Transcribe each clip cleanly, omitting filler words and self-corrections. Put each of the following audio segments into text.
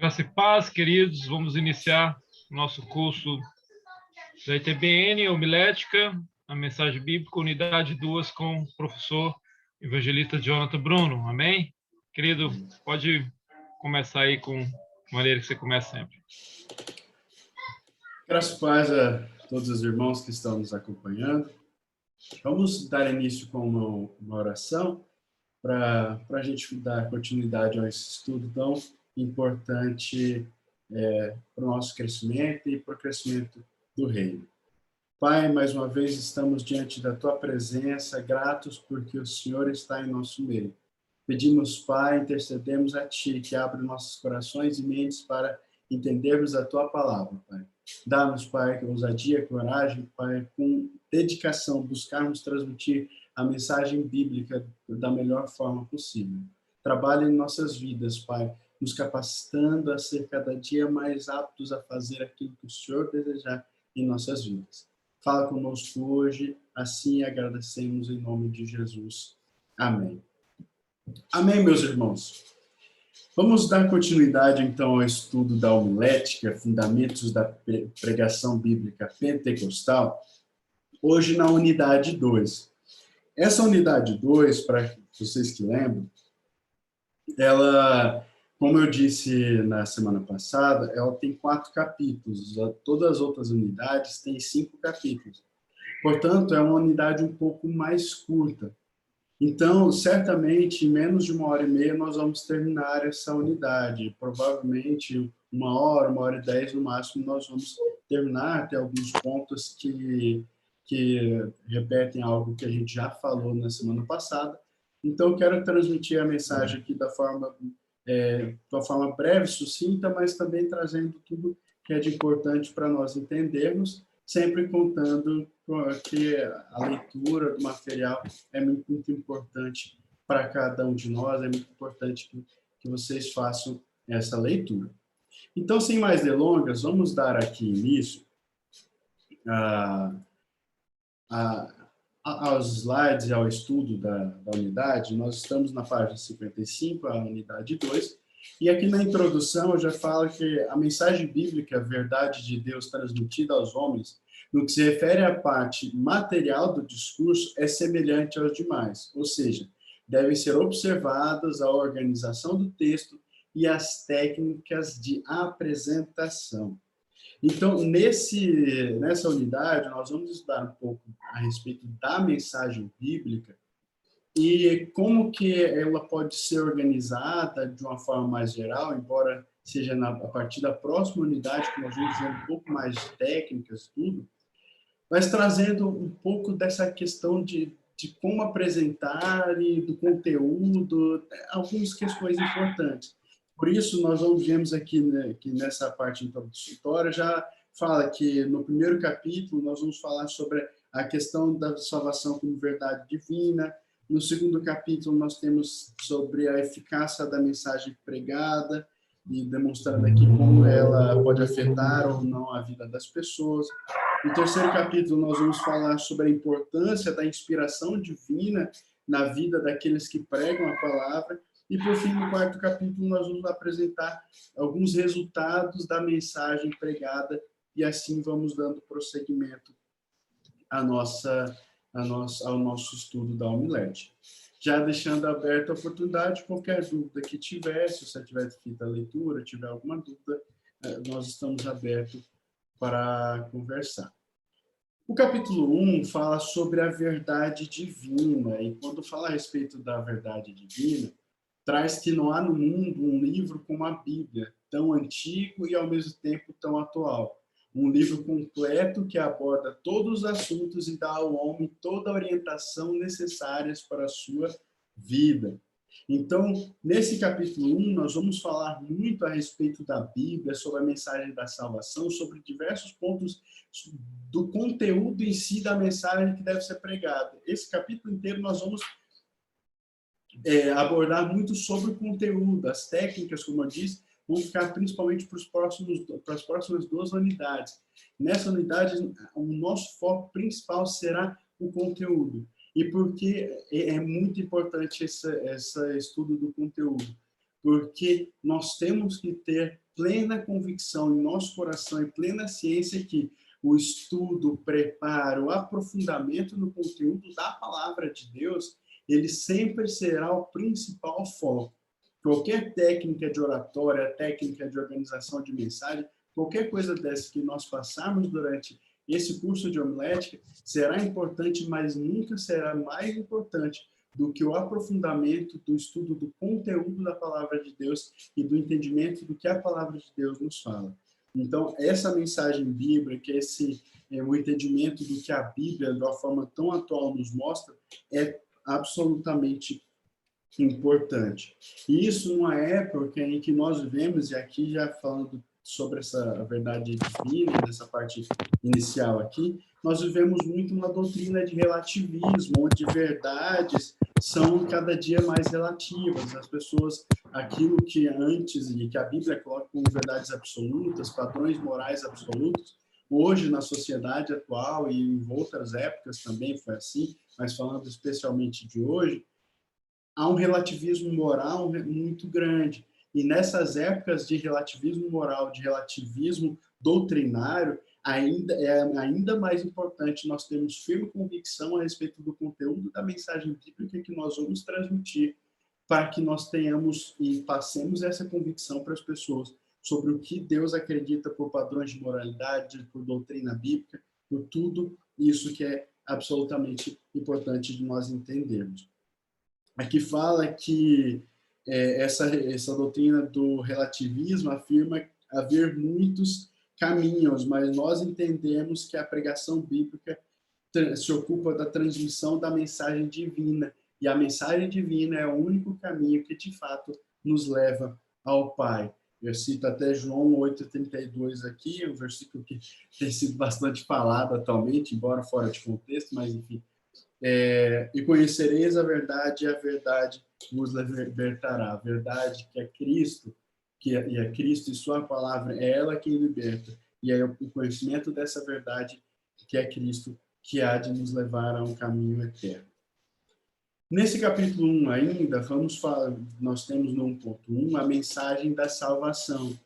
Graça e paz, queridos. Vamos iniciar nosso curso da ITBN, Homilética, a Mensagem Bíblica, Unidade 2, com o professor evangelista Jonathan Bruno. Amém? Querido, pode começar aí com a maneira que você começa sempre. Graça e paz a todos os irmãos que estão nos acompanhando. Vamos dar início com uma oração para a gente dar continuidade a esse estudo tão importante para o nosso crescimento e para o crescimento do reino. Pai, mais uma vez estamos diante da Tua presença, gratos porque o Senhor está em nosso meio. Pedimos, Pai, intercedemos a Ti, que abre nossos corações e mentes para entendermos a Tua palavra, Pai. Dá-nos, Pai, ousadia, coragem, Pai, com dedicação, buscarmos transmitir a mensagem bíblica da melhor forma possível. Trabalhe em nossas vidas, Pai, nos capacitando a ser cada dia mais aptos a fazer aquilo que o Senhor desejar em nossas vidas. Fala conosco hoje, assim agradecemos em nome de Jesus. Amém. Amém, meus irmãos. Vamos dar continuidade, então, ao estudo da homilética, Fundamentos da Pregação Bíblica Pentecostal, hoje na unidade 2. Essa unidade 2, para vocês que lembram, ela, como eu disse na semana passada, ela tem 4 capítulos. Todas as outras unidades têm 5 capítulos. Portanto, é uma unidade um pouco mais curta. Então, certamente, em menos de 1h30, nós vamos terminar essa unidade. Provavelmente, 1 hora e 10 no máximo, nós vamos terminar. Tem alguns pontos que repetem algo que a gente já falou na semana passada. Então, quero transmitir a mensagem aqui de uma forma breve, sucinta, mas também trazendo tudo que é de importante para nós entendermos, sempre contando que a leitura do material é muito importante para cada um de nós, é muito importante que vocês façam essa leitura. Então, sem mais delongas, vamos dar aqui início aos slides e ao estudo da unidade. Nós estamos na página 55, a unidade 2, e aqui na introdução eu já falo que a mensagem bíblica, a verdade de Deus transmitida aos homens, no que se refere à parte material do discurso, é semelhante aos demais, ou seja, devem ser observadas a organização do texto e as técnicas de apresentação. Então, nessa unidade, nós vamos estudar um pouco a respeito da mensagem bíblica e como que ela pode ser organizada de uma forma mais geral, embora seja a partir da próxima unidade, que nós vamos ver um pouco mais de técnicas, tudo, mas trazendo um pouco dessa questão de como apresentar e do conteúdo, algumas questões importantes. Por isso, nós vemos aqui, né, que nessa parte introdutória já fala que no primeiro capítulo nós vamos falar sobre a questão da salvação como verdade divina. No segundo capítulo nós temos sobre a eficácia da mensagem pregada e demonstrando aqui como ela pode afetar ou não a vida das pessoas. No terceiro capítulo nós vamos falar sobre a importância da inspiração divina na vida daqueles que pregam a palavra. E, por fim, no quarto capítulo, nós vamos apresentar alguns resultados da mensagem pregada e assim vamos dando prosseguimento ao nosso estudo da homilética. Já deixando aberta a oportunidade, qualquer dúvida que tiver, se você tiver feito a leitura, tiver alguma dúvida, nós estamos abertos para conversar. O capítulo 1 fala sobre a verdade divina, e quando fala a respeito da verdade divina, traz que não há no mundo um livro como a Bíblia, tão antigo e ao mesmo tempo tão atual. Um livro completo que aborda todos os assuntos e dá ao homem toda a orientação necessária para a sua vida. Então, nesse capítulo 1, nós vamos falar muito a respeito da Bíblia, sobre a mensagem da salvação, sobre diversos pontos do conteúdo em si da mensagem que deve ser pregada. Esse capítulo inteiro nós vamos abordar muito sobre o conteúdo, as técnicas, como eu disse, vão ficar principalmente para as próximas 2 unidades. Nessa unidade, o nosso foco principal será o conteúdo. E por que é muito importante esse estudo do conteúdo? porque nós temos que ter plena convicção em nosso coração e plena ciência que o estudo, o preparo, o aprofundamento no conteúdo da palavra de Deus, ele sempre será o principal foco. Qualquer técnica de oratória, técnica de organização de mensagem, qualquer coisa dessa que nós passarmos durante esse curso de homilética será importante, mas nunca será mais importante do que o aprofundamento do estudo do conteúdo da palavra de Deus e do entendimento do que a palavra de Deus nos fala. Então, essa mensagem bíblica, o entendimento do que a Bíblia, de uma forma tão atual, nos mostra, é absolutamente importante. E isso numa época em que nós vivemos, e aqui já falando sobre essa verdade divina, dessa parte inicial aqui, nós vivemos muito uma doutrina de relativismo, onde verdades são cada dia mais relativas. As pessoas, aquilo que antes, e que a Bíblia coloca como verdades absolutas, padrões morais absolutos, hoje na sociedade atual e em outras épocas também foi assim, mas falando especialmente de hoje, há um relativismo moral muito grande. E nessas épocas de relativismo moral, de relativismo doutrinário, ainda mais importante nós termos firme convicção a respeito do conteúdo da mensagem bíblica que nós vamos transmitir, para que nós tenhamos e passemos essa convicção para as pessoas sobre o que Deus acredita por padrões de moralidade, por doutrina bíblica, por tudo isso que é absolutamente importante de nós entendermos. Aqui fala que essa doutrina do relativismo afirma haver muitos caminhos, mas nós entendemos que a pregação bíblica se ocupa da transmissão da mensagem divina, e a mensagem divina é o único caminho que, de fato, nos leva ao Pai. Eu cito até João 8,32 aqui, um versículo que tem sido bastante falado atualmente, embora fora de contexto, mas enfim. E conhecereis a verdade, e a verdade vos libertará. A verdade que é Cristo, e é Cristo e sua palavra, é ela quem liberta. E é o conhecimento dessa verdade, que é Cristo, que há de nos levar a um caminho eterno. Nesse capítulo 1 ainda, nós temos no 1.1 a mensagem da salvação.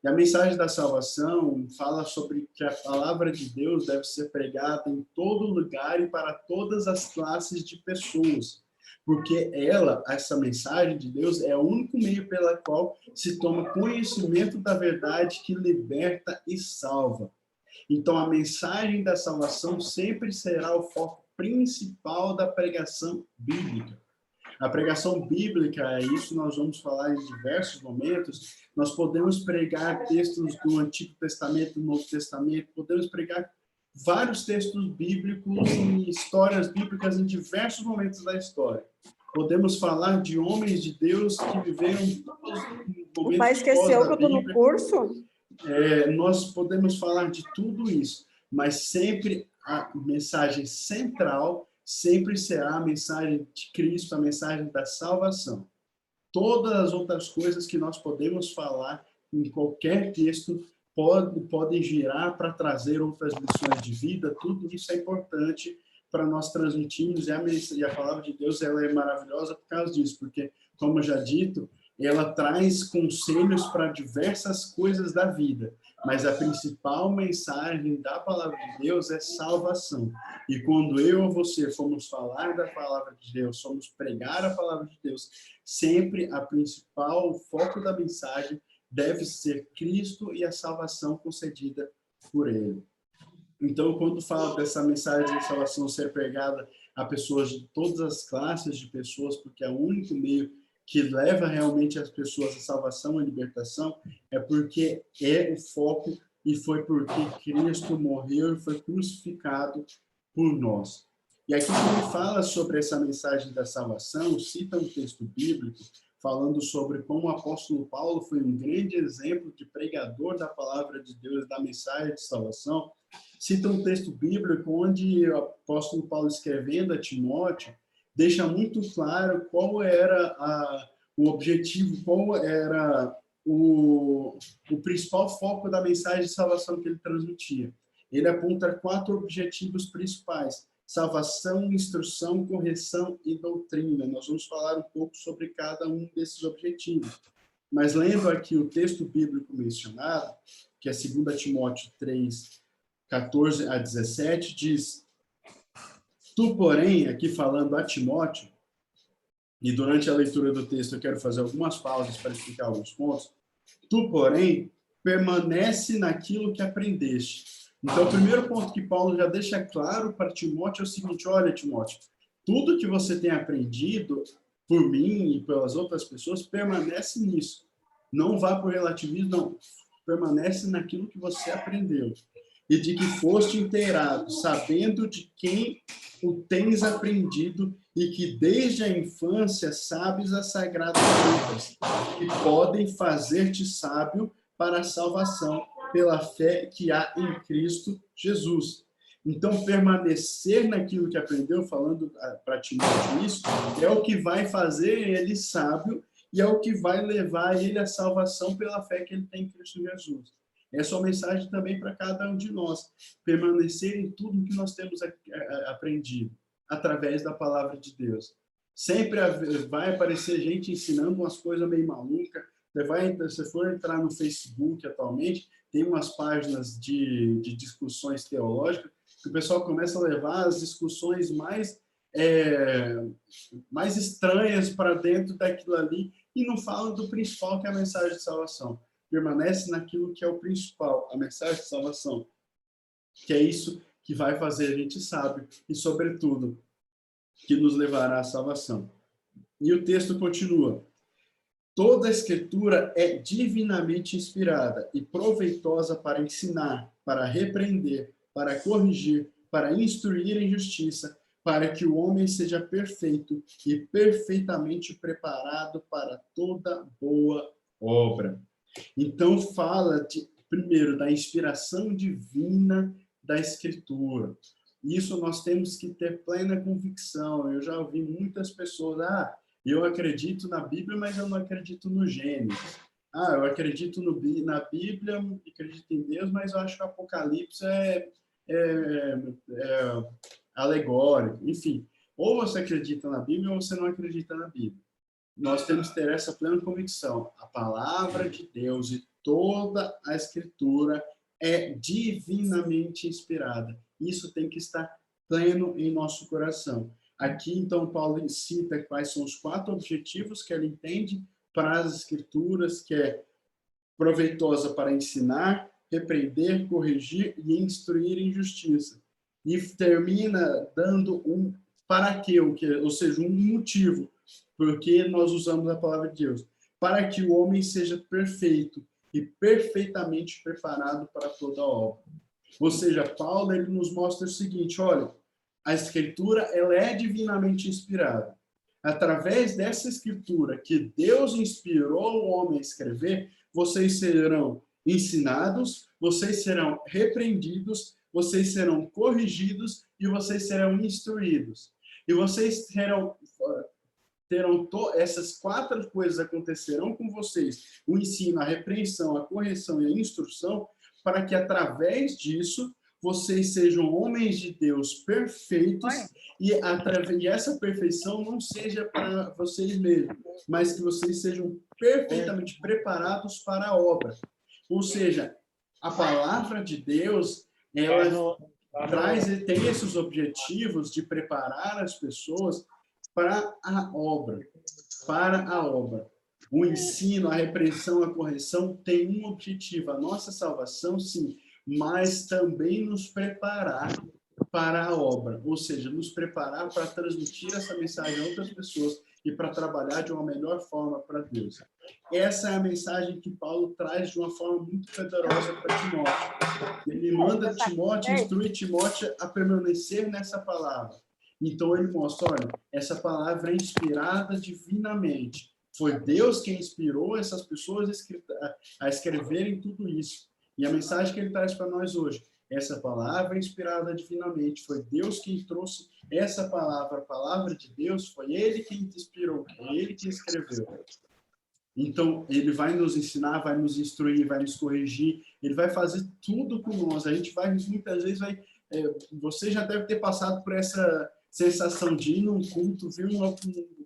E a mensagem da salvação fala sobre que a palavra de Deus deve ser pregada em todo lugar e para todas as classes de pessoas. Porque essa mensagem de Deus, é o único meio pela qual se toma conhecimento da verdade que liberta e salva. Então, a mensagem da salvação sempre será o foco principal da pregação bíblica. A pregação bíblica, isso nós vamos falar em diversos momentos, nós podemos pregar textos do Antigo Testamento, do Novo Testamento, podemos pregar vários textos bíblicos e histórias bíblicas em diversos momentos da história. Podemos falar de homens de Deus que viveram momentos. O pai esqueceu que eu estou no curso? Nós podemos falar de tudo isso, mas sempre a mensagem central sempre será a mensagem de Cristo, a mensagem da salvação. Todas as outras coisas que nós podemos falar em qualquer texto podem girar para trazer outras lições de vida, tudo isso é importante para nós transmitirmos, e a palavra de Deus ela é maravilhosa por causa disso, porque, como eu já dito, ela traz conselhos para diversas coisas da vida, mas a principal mensagem da palavra de Deus é salvação. E quando eu ou você formos falar da palavra de Deus, formos pregar a palavra de Deus, sempre a principal foco da mensagem deve ser Cristo e a salvação concedida por Ele. Então, quando fala dessa mensagem de salvação ser pregada a pessoas de todas as classes de pessoas, porque é o único meio que leva realmente as pessoas à salvação e à libertação, é porque é o foco e foi porque Cristo morreu e foi crucificado por nós. E aqui quando fala sobre essa mensagem da salvação, cita um texto bíblico falando sobre como o apóstolo Paulo foi um grande exemplo de pregador da palavra de Deus, da mensagem de salvação. Cita um texto bíblico onde o apóstolo Paulo, escrevendo a Timóteo, deixa muito claro qual era o objetivo, qual era o principal foco da mensagem de salvação que ele transmitia. Ele aponta 4 objetivos principais: salvação, instrução, correção e doutrina. Nós vamos falar um pouco sobre cada um desses objetivos. Mas lendo aqui o texto bíblico mencionado, que é 2 Timóteo 3, 14 a 17, diz: Tu, porém, aqui falando a Timóteo, e durante a leitura do texto eu quero fazer algumas pausas para explicar alguns pontos, tu, porém, permanece naquilo que aprendeste. Então, o primeiro ponto que Paulo já deixa claro para Timóteo é o seguinte: olha, Timóteo, tudo que você tem aprendido por mim e pelas outras pessoas, permanece nisso. Não vá para o relativismo, não. Permanece naquilo que você aprendeu. E de que foste inteirado, sabendo de quem o tens aprendido e que desde a infância sabes as sagradas letras, que podem fazer-te sábio para a salvação pela fé que há em Cristo Jesus. Então, permanecer naquilo que aprendeu, falando para Timóteo isso, é o que vai fazer ele sábio e é o que vai levar ele à salvação pela fé que ele tem em Cristo Jesus. Essa é uma mensagem também para cada um de nós, permanecer em tudo que nós temos aprendido, através da palavra de Deus. Sempre vai aparecer gente ensinando umas coisas meio malucas. Você for entrar no Facebook atualmente, tem umas páginas de discussões teológicas, que o pessoal começa a levar as discussões mais estranhas para dentro daquilo ali e não falam do principal, que é a mensagem de salvação. Permanece naquilo que é o principal, a mensagem de salvação, que é isso que vai fazer a gente sábio e, sobretudo, que nos levará à salvação. E o texto continua: toda a Escritura é divinamente inspirada e proveitosa para ensinar, para repreender, para corrigir, para instruir em justiça, para que o homem seja perfeito e perfeitamente preparado para toda boa obra. Então, fala, primeiro, da inspiração divina da Escritura. Isso nós temos que ter plena convicção. Eu já ouvi muitas pessoas: eu acredito na Bíblia, mas eu não acredito no Gênesis. Eu acredito na Bíblia, acredito em Deus, mas eu acho que o Apocalipse é alegórico. Enfim, ou você acredita na Bíblia ou você não acredita na Bíblia. Nós temos que ter essa plena convicção. A palavra de Deus e toda a Escritura é divinamente inspirada. Isso tem que estar pleno em nosso coração. Aqui, então, Paulo cita quais são os 4 objetivos que ele entende para as Escrituras, que é proveitosa para ensinar, repreender, corrigir e instruir em justiça. E termina dando um para quê, ou seja, um motivo, porque nós usamos a palavra de Deus, para que o homem seja perfeito e perfeitamente preparado para toda obra. Ou seja, Paulo ele nos mostra o seguinte: olha, a Escritura ela é divinamente inspirada. Através dessa Escritura que Deus inspirou o homem a escrever, vocês serão ensinados, vocês serão repreendidos, vocês serão corrigidos e vocês serão instruídos. E vocês essas 4 coisas acontecerão com vocês: o ensino, a repreensão, a correção e a instrução, para que através disso vocês sejam homens de Deus perfeitos e essa perfeição não seja para vocês mesmos, mas que vocês sejam perfeitamente preparados para a obra. Ou seja, a palavra de Deus, ela tem esses objetivos de preparar as pessoas para a obra. O ensino, a repreensão, a correção tem um objetivo: a nossa salvação, sim, mas também nos preparar para a obra, ou seja, nos preparar para transmitir essa mensagem a outras pessoas e para trabalhar de uma melhor forma para Deus. Essa é a mensagem que Paulo traz de uma forma muito poderosa para Timóteo. Ele manda Timóteo, instrui Timóteo a permanecer nessa palavra. Então ele mostra: olha, essa palavra é inspirada divinamente. Foi Deus quem inspirou essas pessoas a escreverem tudo isso. E a mensagem que ele traz para nós hoje: essa palavra é inspirada divinamente. Foi Deus quem trouxe essa palavra. A palavra de Deus foi Ele quem inspirou, é Ele quem escreveu. Então, Ele vai nos ensinar, vai nos instruir, vai nos corrigir. Ele vai fazer tudo com nós. A gente vai, muitas vezes, você já deve ter passado por essa sensação de ir num culto, ver um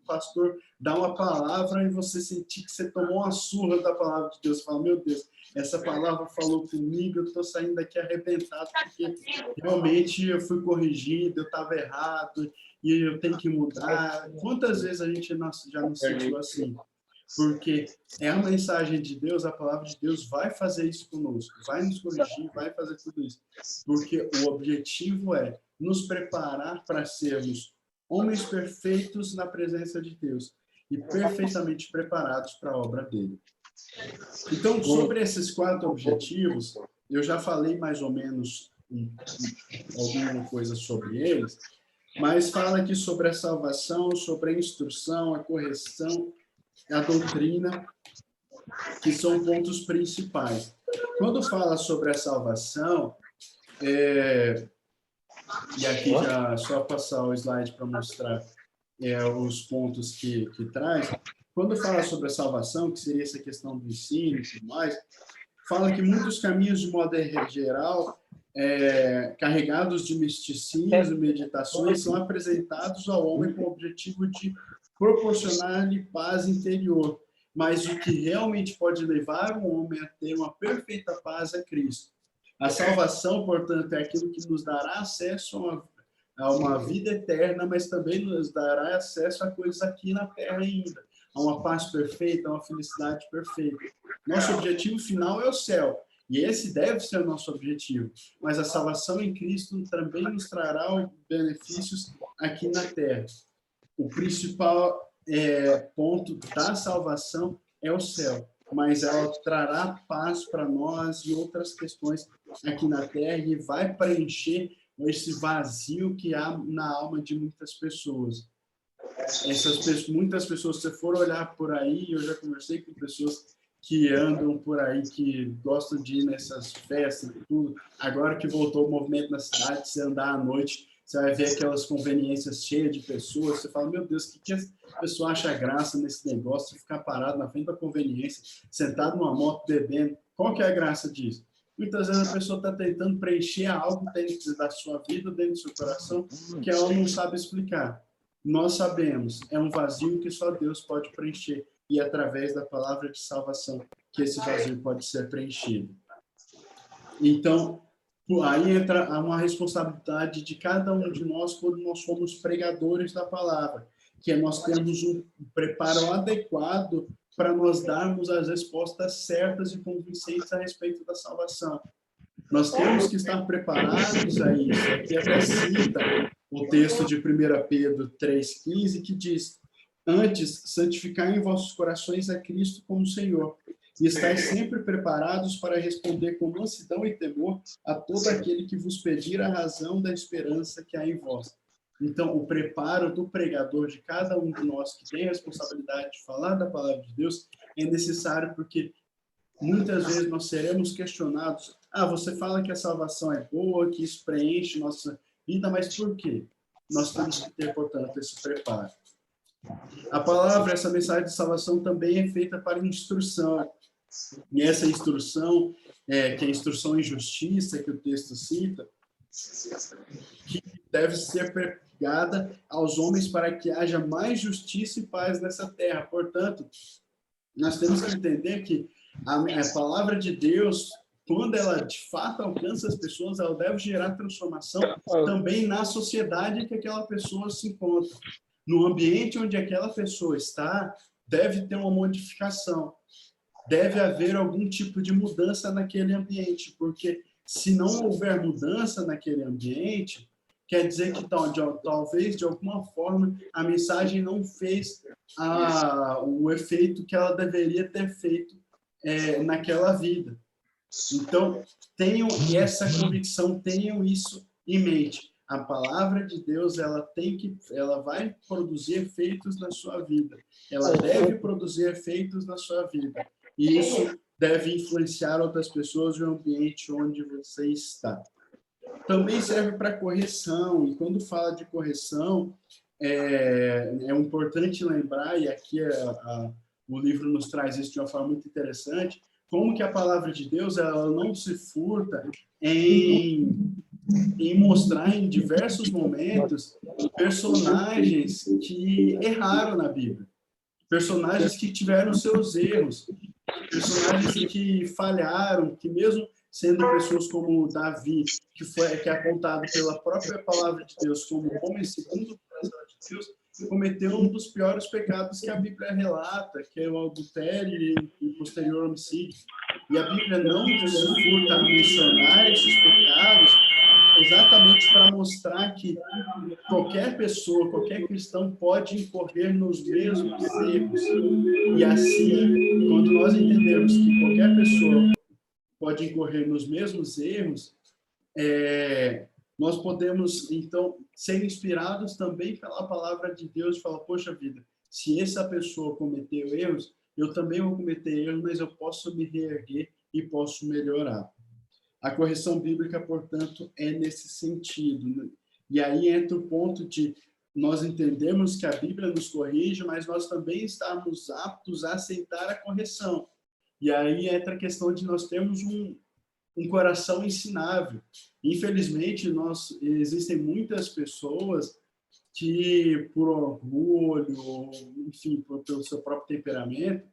pastor dar uma palavra e você sentir que você tomou uma surra da palavra de Deus. Você fala, meu Deus, essa palavra falou comigo, eu estou saindo daqui arrebentado, porque realmente eu fui corrigido, eu estava errado, e eu tenho que mudar. Quantas vezes a gente já não sentiu assim? Porque é a mensagem de Deus, a palavra de Deus vai fazer isso conosco, vai nos corrigir, vai fazer tudo isso. Porque o objetivo é nos preparar para sermos homens perfeitos na presença de Deus e perfeitamente preparados para a obra dele. Então, sobre esses 4 objetivos, eu já falei mais ou menos alguma coisa sobre eles, mas fala aqui sobre a salvação, sobre a instrução, a correção, a doutrina, que são pontos principais. Quando fala sobre a salvação, e aqui já só passar o slide para mostrar os pontos que traz, quando fala sobre a salvação, que seria essa questão do ensino e tudo mais, fala que muitos caminhos, de modo geral, carregados de misticismo, meditações, são apresentados ao homem com o objetivo de proporcionar-lhe paz interior. Mas o que realmente pode levar um homem a ter uma perfeita paz é Cristo. A salvação, portanto, é aquilo que nos dará acesso a uma vida eterna, mas também nos dará acesso a coisas aqui na Terra ainda, a uma paz perfeita, a uma felicidade perfeita. Nosso objetivo final é o céu, e esse deve ser o nosso objetivo. Mas a salvação em Cristo também nos trará benefícios aqui na Terra. O principal ponto da salvação é o céu, mas ela trará paz para nós e outras questões aqui na Terra e vai preencher esse vazio que há na alma de muitas pessoas. Muitas pessoas, se você for olhar por aí, eu já conversei com pessoas que andam por aí, que gostam de ir nessas festas e tudo. Agora que voltou o movimento na cidade, você andar à noite, você vai ver aquelas conveniências cheias de pessoas, você fala, meu Deus, o que a pessoa acha graça nesse negócio de ficar parado na frente da conveniência, sentado numa moto bebendo? Qual que é a graça disso? Muitas vezes a pessoa está tentando preencher algo dentro da sua vida, dentro do seu coração, que ela não sabe explicar. Nós sabemos, é um vazio que só Deus pode preencher, e através da palavra de salvação que esse vazio pode ser preenchido. Então, aí entra uma responsabilidade de cada um de nós quando nós somos pregadores da palavra, que é nós temos um preparo adequado para nós darmos as respostas certas e convincentes a respeito da salvação. Nós temos que estar preparados a isso. Aqui até cita o texto de 1 Pedro 3,15, que diz: antes, santificai em vossos corações a Cristo como Senhor, e estáis sempre preparados para responder com mansidão e temor a todo aquele que vos pedir a razão da esperança que há em vós. Então, o preparo do pregador, de cada um de nós que tem a responsabilidade de falar da palavra de Deus, é necessário, porque muitas vezes nós seremos questionados: você fala que a salvação é boa, que isso preenche nossa vida, mas por quê? Nós temos que ter, portanto, esse preparo. A palavra, essa mensagem de salvação também é feita para instrução. E essa instrução, que é a instrução em justiça, que o texto cita, que deve ser pregada aos homens para que haja mais justiça e paz nessa terra. Portanto, nós temos que entender que a palavra de Deus, quando ela de fato alcança as pessoas, ela deve gerar transformação também na sociedade que aquela pessoa se encontra. No ambiente onde aquela pessoa está, deve ter uma modificação. Deve haver algum tipo de mudança naquele ambiente, porque se não houver mudança naquele ambiente, quer dizer que talvez, de alguma forma, a mensagem não fez o efeito que ela deveria ter feito naquela vida. Então, tenham essa convicção, tenham isso em mente. A palavra de Deus, ela vai produzir efeitos na sua vida. Ela deve produzir efeitos na sua vida. E isso deve influenciar outras pessoas no ambiente onde você está. Também serve para correção. E quando fala de correção, é importante lembrar, e aqui o livro nos traz isso de uma forma muito interessante, como que a palavra de Deus, ela não se furta em mostrar em diversos momentos personagens que erraram na Bíblia. personagens que tiveram seus erros, personagens que falharam, que mesmo sendo pessoas como Davi, que é apontado pela própria palavra de Deus como homem segundo o coração de Deus, cometeu um dos piores pecados que a Bíblia relata, que é o adultério e o posterior homicídio. E a Bíblia não se furta a mencionar esses pecados exatamente para mostrar que qualquer pessoa, qualquer cristão pode incorrer nos mesmos erros. E assim, quando nós entendemos que qualquer pessoa pode incorrer nos mesmos erros, nós podemos, então, ser inspirados também pela palavra de Deus e falar, poxa vida, se essa pessoa cometeu erros, eu também vou cometer erros, mas eu posso me reerguer e posso melhorar. A correção bíblica, portanto, é nesse sentido, né? E aí entra o ponto de nós entendemos que a Bíblia nos corrige, mas nós também estamos aptos a aceitar a correção. E aí entra a questão de nós termos um coração ensinável. Infelizmente, existem muitas pessoas que, por orgulho, enfim, pelo seu próprio temperamento,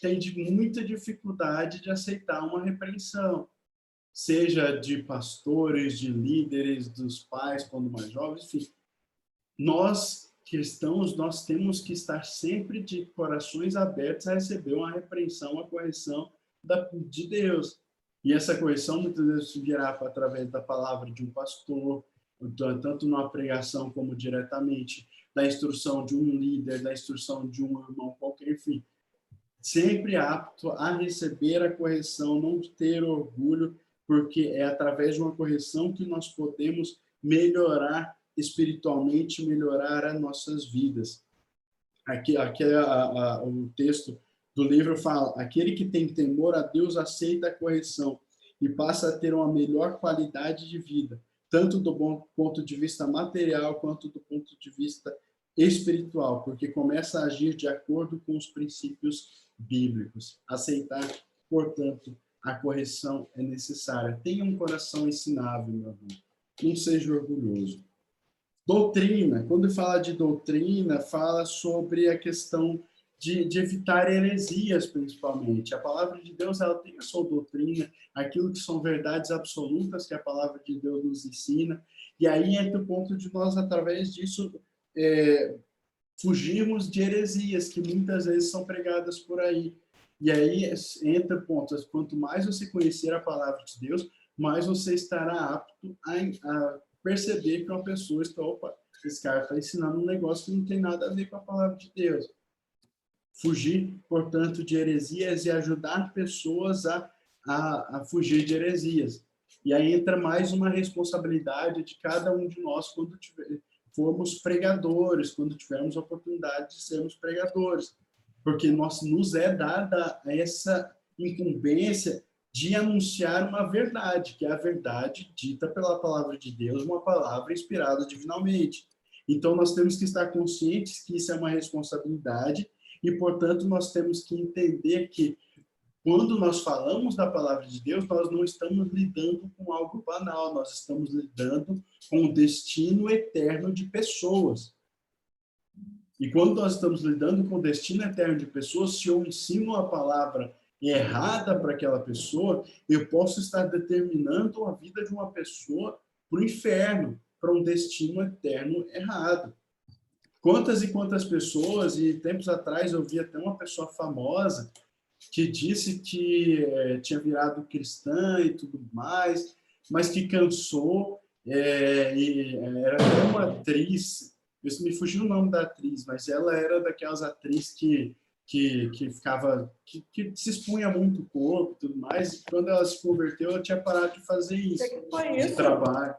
têm muita dificuldade de aceitar uma repreensão, seja de pastores, de líderes, dos pais, quando mais jovens, enfim. Nós, cristãos, nós temos que estar sempre de corações abertos a receber uma repreensão, uma correção de Deus. E essa correção muitas vezes virá através da palavra de um pastor, tanto numa pregação como diretamente, da instrução de um líder, da instrução de um irmão qualquer, enfim. Sempre apto a receber a correção, não ter orgulho, porque é através de uma correção que nós podemos melhorar espiritualmente, melhorar as nossas vidas. Aqui o texto do livro fala, aquele que tem temor a Deus aceita a correção e passa a ter uma melhor qualidade de vida, tanto do ponto de vista material quanto do ponto de vista espiritual, porque começa a agir de acordo com os princípios bíblicos. Aceitar, portanto, a correção é necessária. Tenha um coração ensinável, meu irmão. Não seja orgulhoso. Doutrina. Quando fala de doutrina, fala sobre a questão de evitar heresias, principalmente. A palavra de Deus, ela tem a sua doutrina, aquilo que são verdades absolutas que a palavra de Deus nos ensina. E aí entra o ponto de nós, através disso, fugirmos de heresias que muitas vezes são pregadas por aí. E aí entra pontos, quanto mais você conhecer a palavra de Deus, mais você estará apto a perceber que uma pessoa está, opa, esse cara está ensinando um negócio que não tem nada a ver com a palavra de Deus. Fugir, portanto, de heresias e ajudar pessoas a fugir de heresias. E aí entra mais uma responsabilidade de cada um de nós quando formos pregadores, quando tivermos a oportunidade de sermos pregadores. Porque nos é dada essa incumbência de anunciar uma verdade, que é a verdade dita pela palavra de Deus, uma palavra inspirada divinamente. Então, nós temos que estar conscientes que isso é uma responsabilidade e, portanto, nós temos que entender que, quando nós falamos da palavra de Deus, nós não estamos lidando com algo banal, nós estamos lidando com o destino eterno de pessoas. E quando nós estamos lidando com o destino eterno de pessoas, se eu ensino a palavra errada para aquela pessoa, eu posso estar determinando a vida de uma pessoa para o inferno, para um destino eterno errado. Quantas e quantas pessoas, e tempos atrás eu vi até uma pessoa famosa que disse que tinha virado cristã e tudo mais, mas que cansou, e era até uma atriz, me fugiu o nome da atriz, mas ela era daquelas atrizes que se expunha muito o corpo e tudo mais, e quando ela se converteu, ela tinha parado de fazer isso, de trabalho.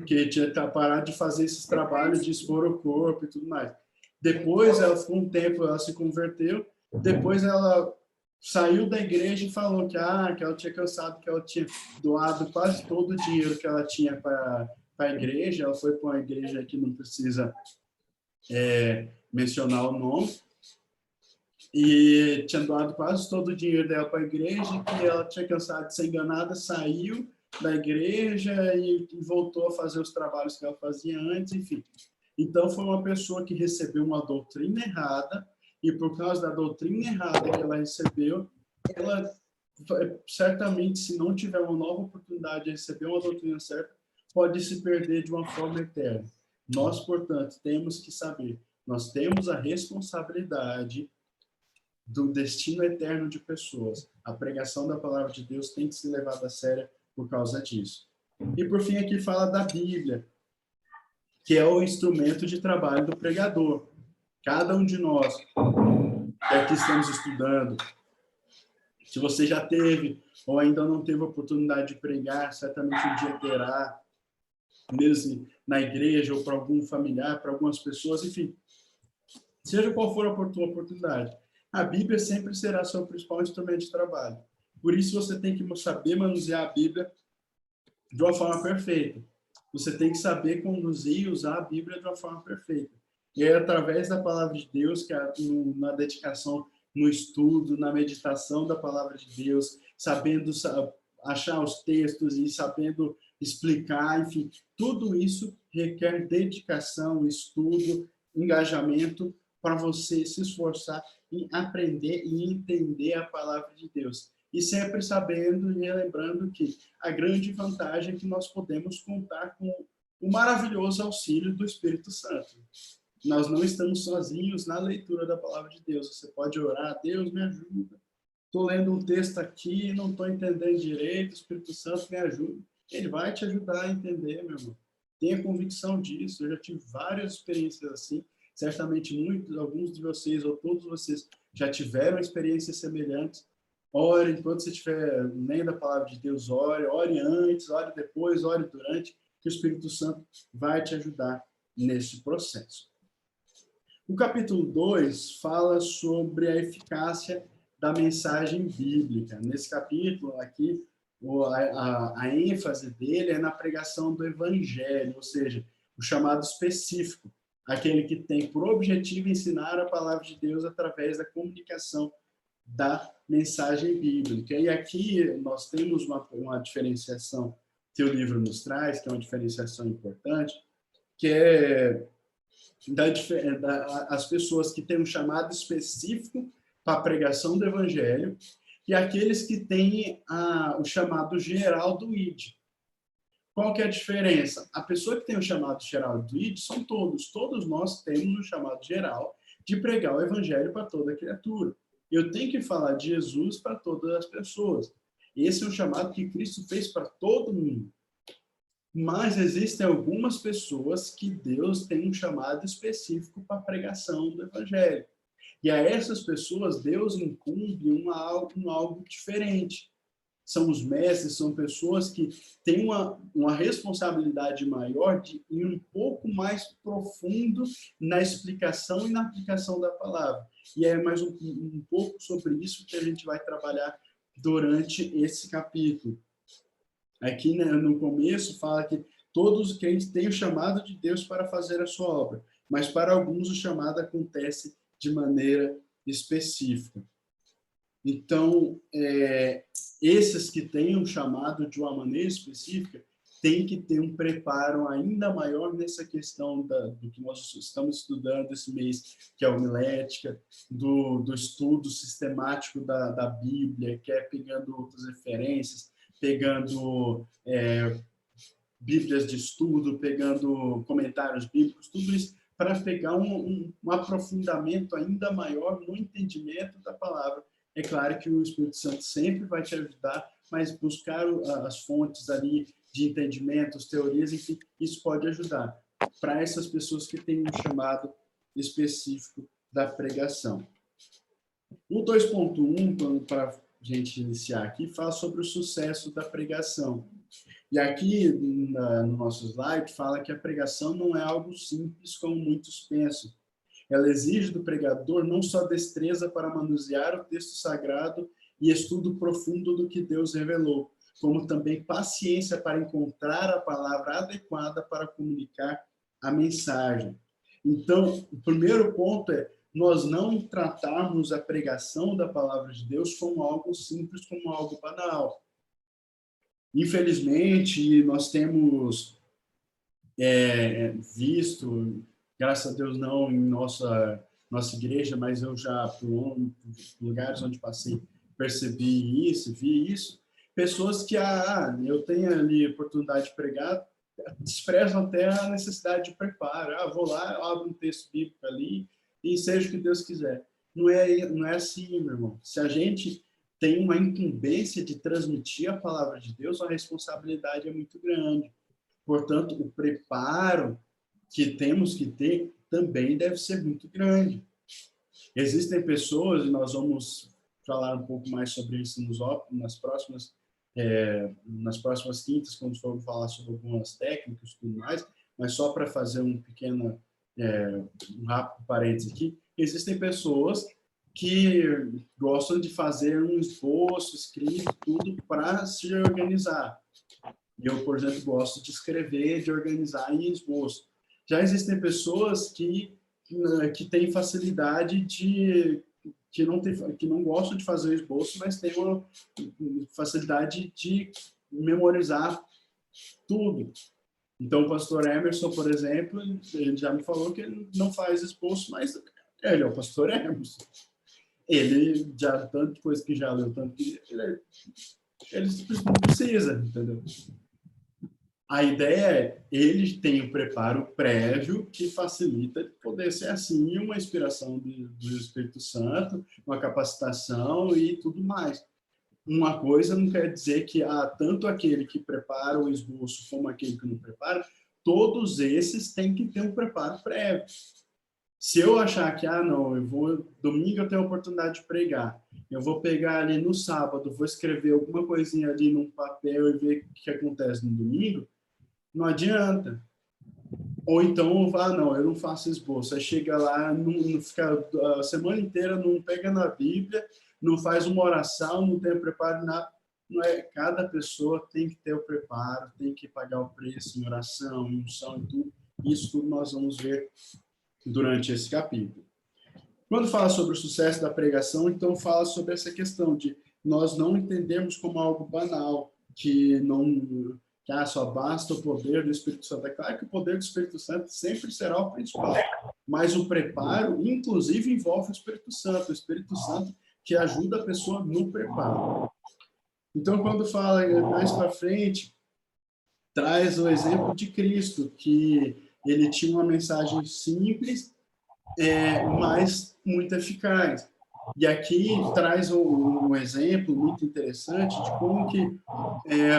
Que tinha parado de fazer esses trabalhos de expor o corpo e tudo mais. Depois, ela ficou um tempo, ela se converteu, depois ela saiu da igreja e falou que ela tinha cansado, que ela tinha doado quase todo o dinheiro que ela tinha para a igreja, ela foi para uma igreja que não precisa mencionar o nome, e tinha doado quase todo o dinheiro dela para a igreja, que ela tinha cansado de ser enganada, saiu da igreja e voltou a fazer os trabalhos que ela fazia antes, enfim. Então, foi uma pessoa que recebeu uma doutrina errada e por causa da doutrina errada que ela recebeu, ela certamente, se não tiver uma nova oportunidade de receber uma doutrina certa, pode se perder de uma forma eterna. Nós, portanto, temos que saber, nós temos a responsabilidade do destino eterno de pessoas. A pregação da palavra de Deus tem que ser levada a sério por causa disso. E, por fim, aqui fala da Bíblia, que é o instrumento de trabalho do pregador. Cada um de nós que aqui estamos estudando, se você já teve ou ainda não teve a oportunidade de pregar, certamente um dia terá, mesmo na igreja ou para algum familiar, para algumas pessoas, enfim, seja qual for a oportunidade. A Bíblia sempre será seu principal instrumento de trabalho. Por isso você tem que saber manusear a Bíblia de uma forma perfeita. Você tem que saber conduzir e usar a Bíblia de uma forma perfeita. E é através da palavra de Deus, que na dedicação, no estudo, na meditação da palavra de Deus, sabendo achar os textos e sabendo explicar, enfim, tudo isso requer dedicação, estudo, engajamento para você se esforçar em aprender e entender a palavra de Deus. E sempre sabendo e lembrando que a grande vantagem é que nós podemos contar com o maravilhoso auxílio do Espírito Santo. Nós não estamos sozinhos na leitura da palavra de Deus. Você pode orar, Deus me ajuda. Estou lendo um texto aqui, não estou entendendo direito, o Espírito Santo me ajuda. Ele vai te ajudar a entender, meu irmão. Tenha convicção disso. Eu já tive várias experiências assim. Certamente alguns de vocês ou todos vocês já tiveram experiências semelhantes. Ore, enquanto você estiver lendo a palavra de Deus, ore antes, ore depois, ore durante, que o Espírito Santo vai te ajudar nesse processo. O capítulo 2 fala sobre a eficácia da mensagem bíblica. Nesse capítulo aqui, a ênfase dele é na pregação do evangelho, ou seja, o chamado específico, aquele que tem por objetivo ensinar a palavra de Deus através da comunicação da mensagem bíblica. E aqui nós temos uma diferenciação que o livro nos traz, que é uma diferenciação importante, que é as pessoas que têm um chamado específico para a pregação do evangelho e aqueles que têm o chamado geral do ID. Qual que é a diferença? A pessoa que tem o chamado geral do ID são todos nós temos o chamado geral de pregar o evangelho para toda criatura. Eu tenho que falar de Jesus para todas as pessoas. Esse é um chamado que Cristo fez para todo mundo. Mas existem algumas pessoas que Deus tem um chamado específico para a pregação do evangelho. E a essas pessoas, Deus incumbe algo diferente. São os mestres, são pessoas que têm uma responsabilidade maior de ir um pouco mais profundo na explicação e na aplicação da palavra. E é mais um pouco sobre isso que a gente vai trabalhar durante esse capítulo. Aqui, né, no começo, fala que todos os crentes têm o chamado de Deus para fazer a sua obra, mas para alguns o chamado acontece de maneira específica. Então, esses que têm um chamado de uma maneira específica têm que ter um preparo ainda maior nessa questão do que nós estamos estudando esse mês, que é a homilética, do estudo sistemático da Bíblia, que é pegando outras referências, pegando bíblias de estudo, pegando comentários bíblicos, tudo isso para pegar um aprofundamento ainda maior no entendimento da palavra. É claro que o Espírito Santo sempre vai te ajudar, mas buscar as fontes ali de entendimento, as teorias, enfim, isso pode ajudar para essas pessoas que têm um chamado específico da pregação. O 2.1, para a gente iniciar aqui, fala sobre o sucesso da pregação. E aqui, no nosso slide, fala que a pregação não é algo simples como muitos pensam. Ela exige do pregador não só destreza para manusear o texto sagrado e estudo profundo do que Deus revelou, como também paciência para encontrar a palavra adequada para comunicar a mensagem. Então, o primeiro ponto é nós não tratarmos a pregação da palavra de Deus como algo simples, como algo banal. Infelizmente, nós temos visto, graças a Deus não em nossa nossa igreja, mas eu já, por lugares onde passei, percebi isso, vi isso. Pessoas que, eu tenho ali oportunidade de pregar, desprezam até a necessidade de preparo. Vou lá, abro um texto bíblico ali e seja o que Deus quiser. Não é assim, meu irmão. Se a gente tem uma incumbência de transmitir a palavra de Deus, a responsabilidade é muito grande. Portanto, o preparo que temos que ter também deve ser muito grande. Existem pessoas, e nós vamos falar um pouco mais sobre isso nas próximas quintas, quando formos falar sobre algumas técnicas e tudo mais, mas só para fazer um rápido parênteses aqui, existem pessoas que gostam de fazer um esboço, escrito, tudo para se organizar. Eu, por exemplo, gosto de escrever, de organizar em esboço. Já existem pessoas que têm facilidade que não gostam de fazer esboço, mas têm uma facilidade de memorizar tudo. Então, o pastor Emerson, por exemplo, ele já me falou que ele não faz esboço, mas ele é o pastor Emerson. Ele já, tanto coisa que já leu, tanto que ele simplesmente não precisa, entendeu? A ideia é, ele tem o preparo prévio que facilita poder ser assim, uma inspiração do Espírito Santo, uma capacitação e tudo mais. Uma coisa não quer dizer que tanto aquele que prepara o esboço como aquele que não prepara, todos esses têm que ter um preparo prévio. Se eu achar que, não, domingo eu tenho a oportunidade de pregar, eu vou pegar ali no sábado, vou escrever alguma coisinha ali num papel e ver o que acontece no domingo, não adianta. Ou então, não, eu não faço esboço. Aí chega lá, não fica a semana inteira, não pega na Bíblia, não faz uma oração, não tem preparo, nada. Não é, cada pessoa tem que ter o preparo, tem que pagar o preço em oração, em unção e tudo. Isso tudo nós vamos ver durante esse capítulo. Quando fala sobre o sucesso da pregação, então fala sobre essa questão de nós não entendermos como algo banal, que só basta o poder do Espírito Santo. É claro que o poder do Espírito Santo sempre será o principal, mas o preparo, inclusive, envolve o Espírito Santo que ajuda a pessoa no preparo. Então, quando fala mais para frente, traz o exemplo de Cristo, que ele tinha uma mensagem simples, mas muito eficaz. E aqui traz um exemplo muito interessante de qual que é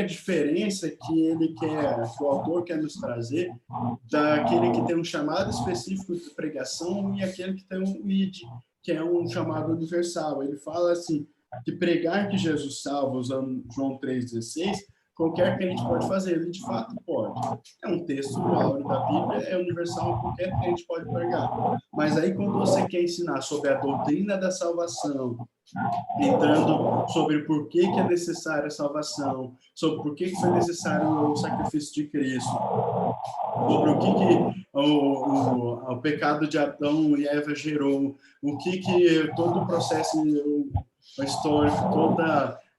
a diferença que o autor quer nos trazer daquele que tem um chamado específico de pregação e aquele que tem um ID, que é um chamado universal. Ele fala assim, que pregar que Jesus salva, usando João 3,16, qualquer crente pode fazer, ele de fato pode. É um texto áureo da Bíblia, é universal, qualquer crente pode pregar. Mas aí quando você quer ensinar sobre a doutrina da salvação, entrando sobre por que é necessária a salvação, sobre por que foi necessário o sacrifício de Cristo, sobre o que o pecado de Adão e Eva gerou, o que todo o processo histórico,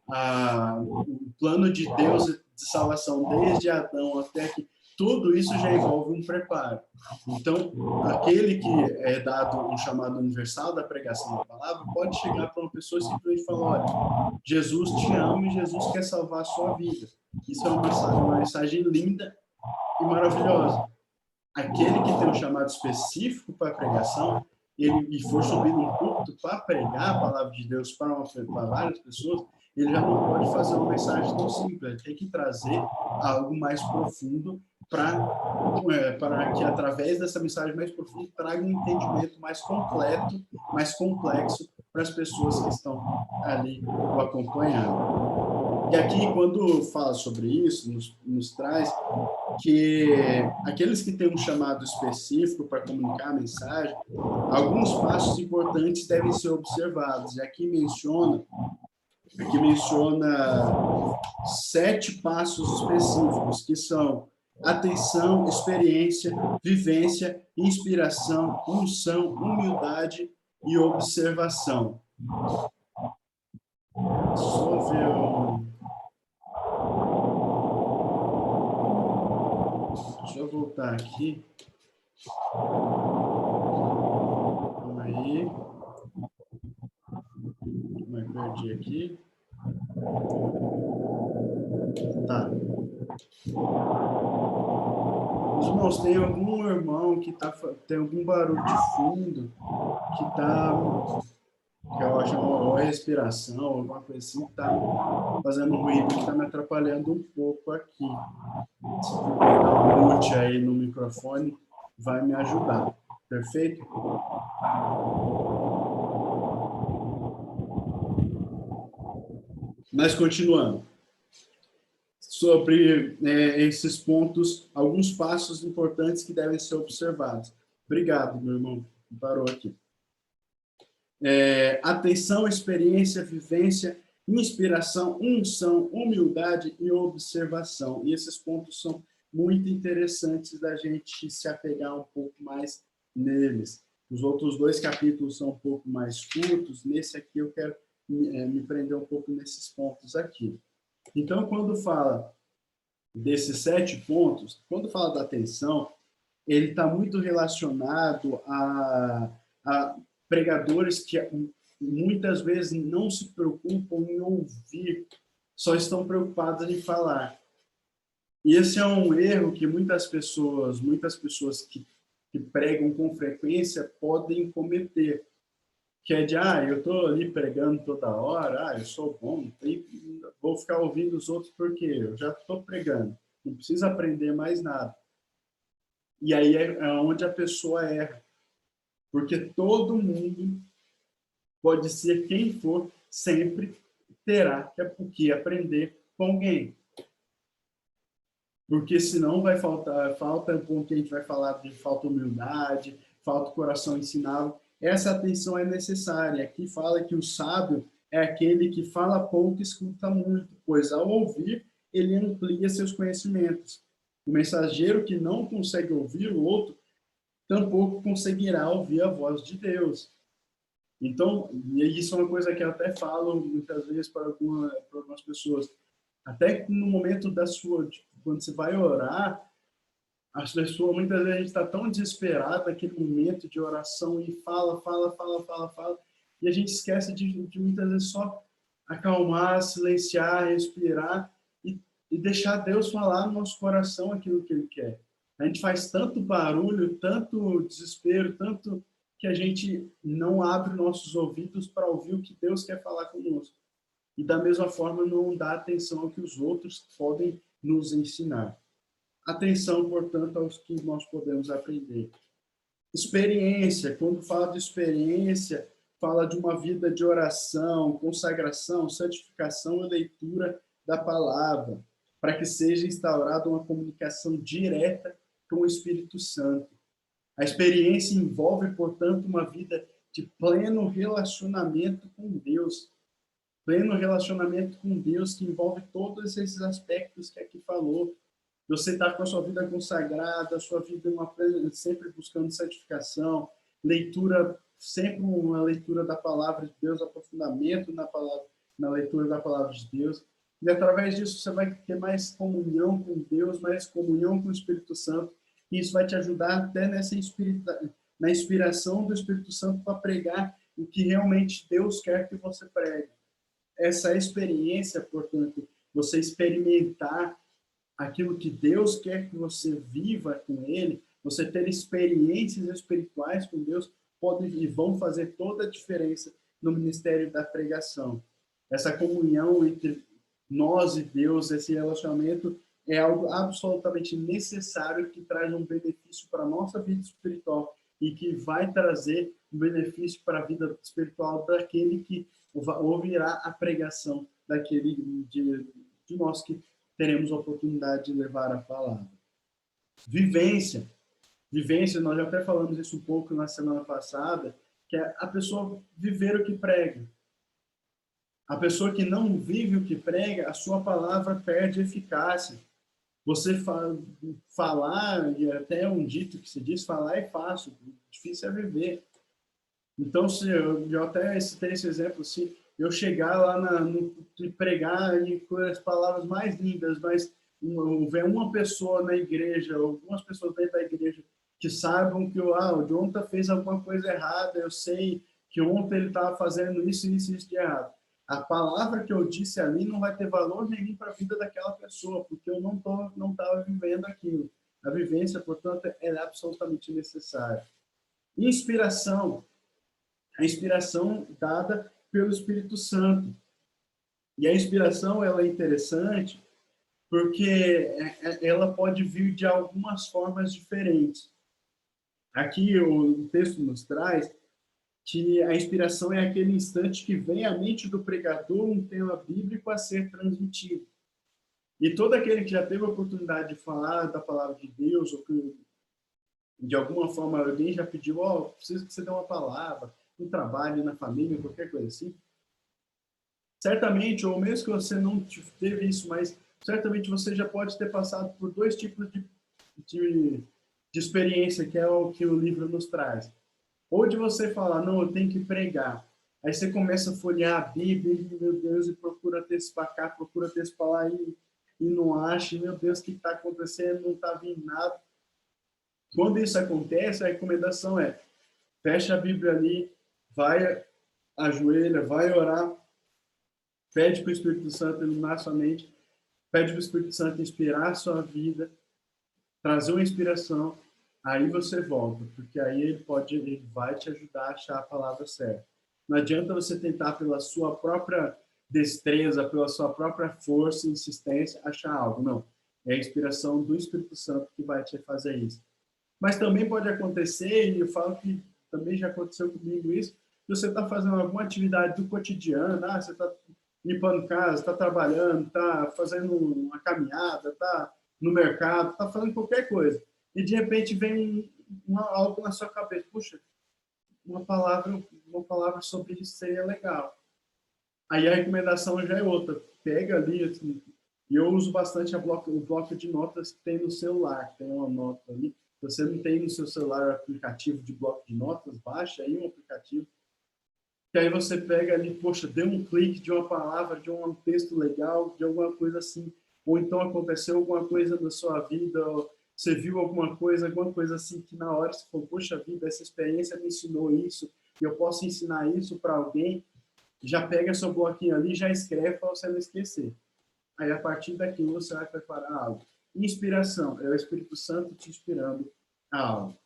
o plano de Deus de salvação desde Adão até que tudo isso já envolve um preparo. Então, aquele que é dado um chamado universal da pregação da palavra pode chegar para uma pessoa e simplesmente falar, olha, Jesus te ama e Jesus quer salvar a sua vida. Isso é uma mensagem linda e maravilhosa. Aquele que tem um chamado específico para a pregação, e for subir num púlpito para pregar a palavra de Deus para várias pessoas, ele já não pode fazer uma mensagem tão simples, ele tem que trazer algo mais profundo para que, através dessa mensagem mais profunda, traga um entendimento mais completo, mais complexo para as pessoas que estão ali o acompanhando. E aqui, quando fala sobre isso, nos traz que aqueles que têm um chamado específico para comunicar a mensagem, alguns passos importantes devem ser observados. E aqui menciona 7 passos específicos, que são atenção, experiência, vivência, inspiração, unção, humildade e observação. Só ver Deixa eu voltar aqui. Calma aí. Mas perdi aqui. Tá. Os irmãos, tem algum irmão que tem algum barulho de fundo que eu acho uma respiração, alguma coisa assim, que tá fazendo ruído, que tá me atrapalhando um pouco aqui. Se puder dar um mute aí no microfone, vai me ajudar. Perfeito? Mas continuando. Sobre esses pontos, alguns passos importantes que devem ser observados. Obrigado, meu irmão, que parou aqui. Atenção, experiência, vivência, inspiração, unção, humildade e observação. E esses pontos são muito interessantes da gente se apegar um pouco mais neles. Os outros 2 capítulos são um pouco mais curtos, nesse aqui eu quero me prender um pouco nesses pontos aqui. Então, quando fala desses 7 pontos, quando fala da atenção, ele está muito relacionado a pregadores que muitas vezes não se preocupam em ouvir, só estão preocupados em falar. E esse é um erro que muitas pessoas que pregam com frequência podem cometer, que é de, eu estou ali pregando toda hora, eu sou bom, vou ficar ouvindo os outros porque eu já estou pregando, não preciso aprender mais nada. E aí é onde a pessoa erra, porque todo mundo, pode ser quem for, sempre terá que aprender com alguém. Porque senão vai falta um ponto que a gente vai falar de falta humildade, falta coração ensinável. Essa atenção é necessária. Aqui fala que o sábio é aquele que fala pouco e escuta muito, pois ao ouvir, ele amplia seus conhecimentos. O mensageiro que não consegue ouvir o outro, tampouco conseguirá ouvir a voz de Deus. Então, e isso é uma coisa que eu até falo muitas vezes para algumas pessoas. Até no momento quando você vai orar, as pessoas, muitas vezes a gente está tão desesperado naquele momento de oração e fala, e a gente esquece de muitas vezes só acalmar, silenciar, respirar e deixar Deus falar no nosso coração aquilo que Ele quer. A gente faz tanto barulho, tanto desespero, tanto que a gente não abre nossos ouvidos para ouvir o que Deus quer falar conosco. E da mesma forma não dá atenção ao que os outros podem nos ensinar. Atenção, portanto, aos que nós podemos aprender. Experiência, quando fala de experiência, fala de uma vida de oração, consagração, santificação e leitura da palavra, para que seja instaurada uma comunicação direta com o Espírito Santo. A experiência envolve, portanto, uma vida de pleno relacionamento com Deus. Pleno relacionamento com Deus que envolve todos esses aspectos que aqui falou. Você está com a sua vida consagrada, a sua vida sempre buscando santificação, leitura, sempre uma leitura da palavra de Deus, aprofundamento na leitura da palavra de Deus. E através disso você vai ter mais comunhão com Deus, mais comunhão com o Espírito Santo. E isso vai te ajudar até na inspiração do Espírito Santo para pregar o que realmente Deus quer que você pregue. Essa experiência, portanto, você experimentar aquilo que Deus quer que você viva com Ele, você ter experiências espirituais com Deus, podem e vão fazer toda a diferença no ministério da pregação. Essa comunhão entre nós e Deus, esse relacionamento, é algo absolutamente necessário que traz um benefício para a nossa vida espiritual e que vai trazer um benefício para a vida espiritual daquele que ouvirá a pregação de nós que teremos a oportunidade de levar a palavra. Vivência, nós já até falamos isso um pouco na semana passada, que é a pessoa viver o que prega. A pessoa que não vive o que prega, a sua palavra perde eficácia. Você falar, e até um dito que se diz, falar é fácil, difícil é viver. Então, se eu até citei esse exemplo, assim, eu chegar lá e pregar com as palavras mais lindas, mas ver uma pessoa na igreja, algumas pessoas dentro da igreja, que saibam que o Jonathan fez alguma coisa errada, eu sei que ontem ele estava fazendo isso e isso de errado. A palavra que eu disse ali não vai ter valor nenhum para a vida daquela pessoa, porque eu não estava vivendo aquilo. A vivência, portanto, é absolutamente necessária. Inspiração. A inspiração dada pelo Espírito Santo. E a inspiração ela é interessante porque ela pode vir de algumas formas diferentes. Aqui o texto nos traz que a inspiração é aquele instante que vem à mente do pregador um tema bíblico a ser transmitido. E todo aquele que já teve a oportunidade de falar da palavra de Deus, ou que de alguma forma alguém já pediu, preciso que você dê uma palavra, no trabalho, na família, qualquer coisa assim, certamente, ou mesmo que você não teve isso, mas certamente você já pode ter passado por dois tipos de experiência, que é o que o livro nos traz. Ou de você falar, não, eu tenho que pregar. Aí você começa a folhear a Bíblia, e, meu Deus, e procura texto para cá, procura texto para lá, e não acha, e, meu Deus, o que está acontecendo? Não está vindo nada. Quando isso acontece, a recomendação é, fecha a Bíblia ali, vai, ajoelha, vai orar, pede para o Espírito Santo iluminar sua mente, pede para o Espírito Santo inspirar a sua vida, trazer uma inspiração, aí você volta, porque aí ele vai te ajudar a achar a palavra certa. Não adianta você tentar pela sua própria destreza, pela sua própria força e insistência achar algo, não. É a inspiração do Espírito Santo que vai te fazer isso. Mas também pode acontecer, e eu falo que também já aconteceu comigo isso, que você está fazendo alguma atividade do cotidiano, você está limpando casa, está trabalhando, está fazendo uma caminhada, está no mercado, está fazendo qualquer coisa. E de repente vem algo na sua cabeça, puxa, uma palavra sobre isso seria legal. Aí a recomendação já é outra, pega ali, assim, e eu uso bastante o bloco de notas que tem no celular, tem uma nota ali. Se você não tem no seu celular o aplicativo de bloco de notas, baixa aí um aplicativo, que aí você pega ali, poxa, deu um clique de uma palavra, de um texto legal, de alguma coisa assim, ou então aconteceu alguma coisa na sua vida, ou você viu alguma coisa assim, que na hora você falou, poxa vida, essa experiência me ensinou isso, e eu posso ensinar isso para alguém, já pega seu bloquinho ali, já escreve para você não esquecer. Aí, a partir daquilo, você vai preparar algo. Inspiração, é o Espírito Santo te inspirando a algo.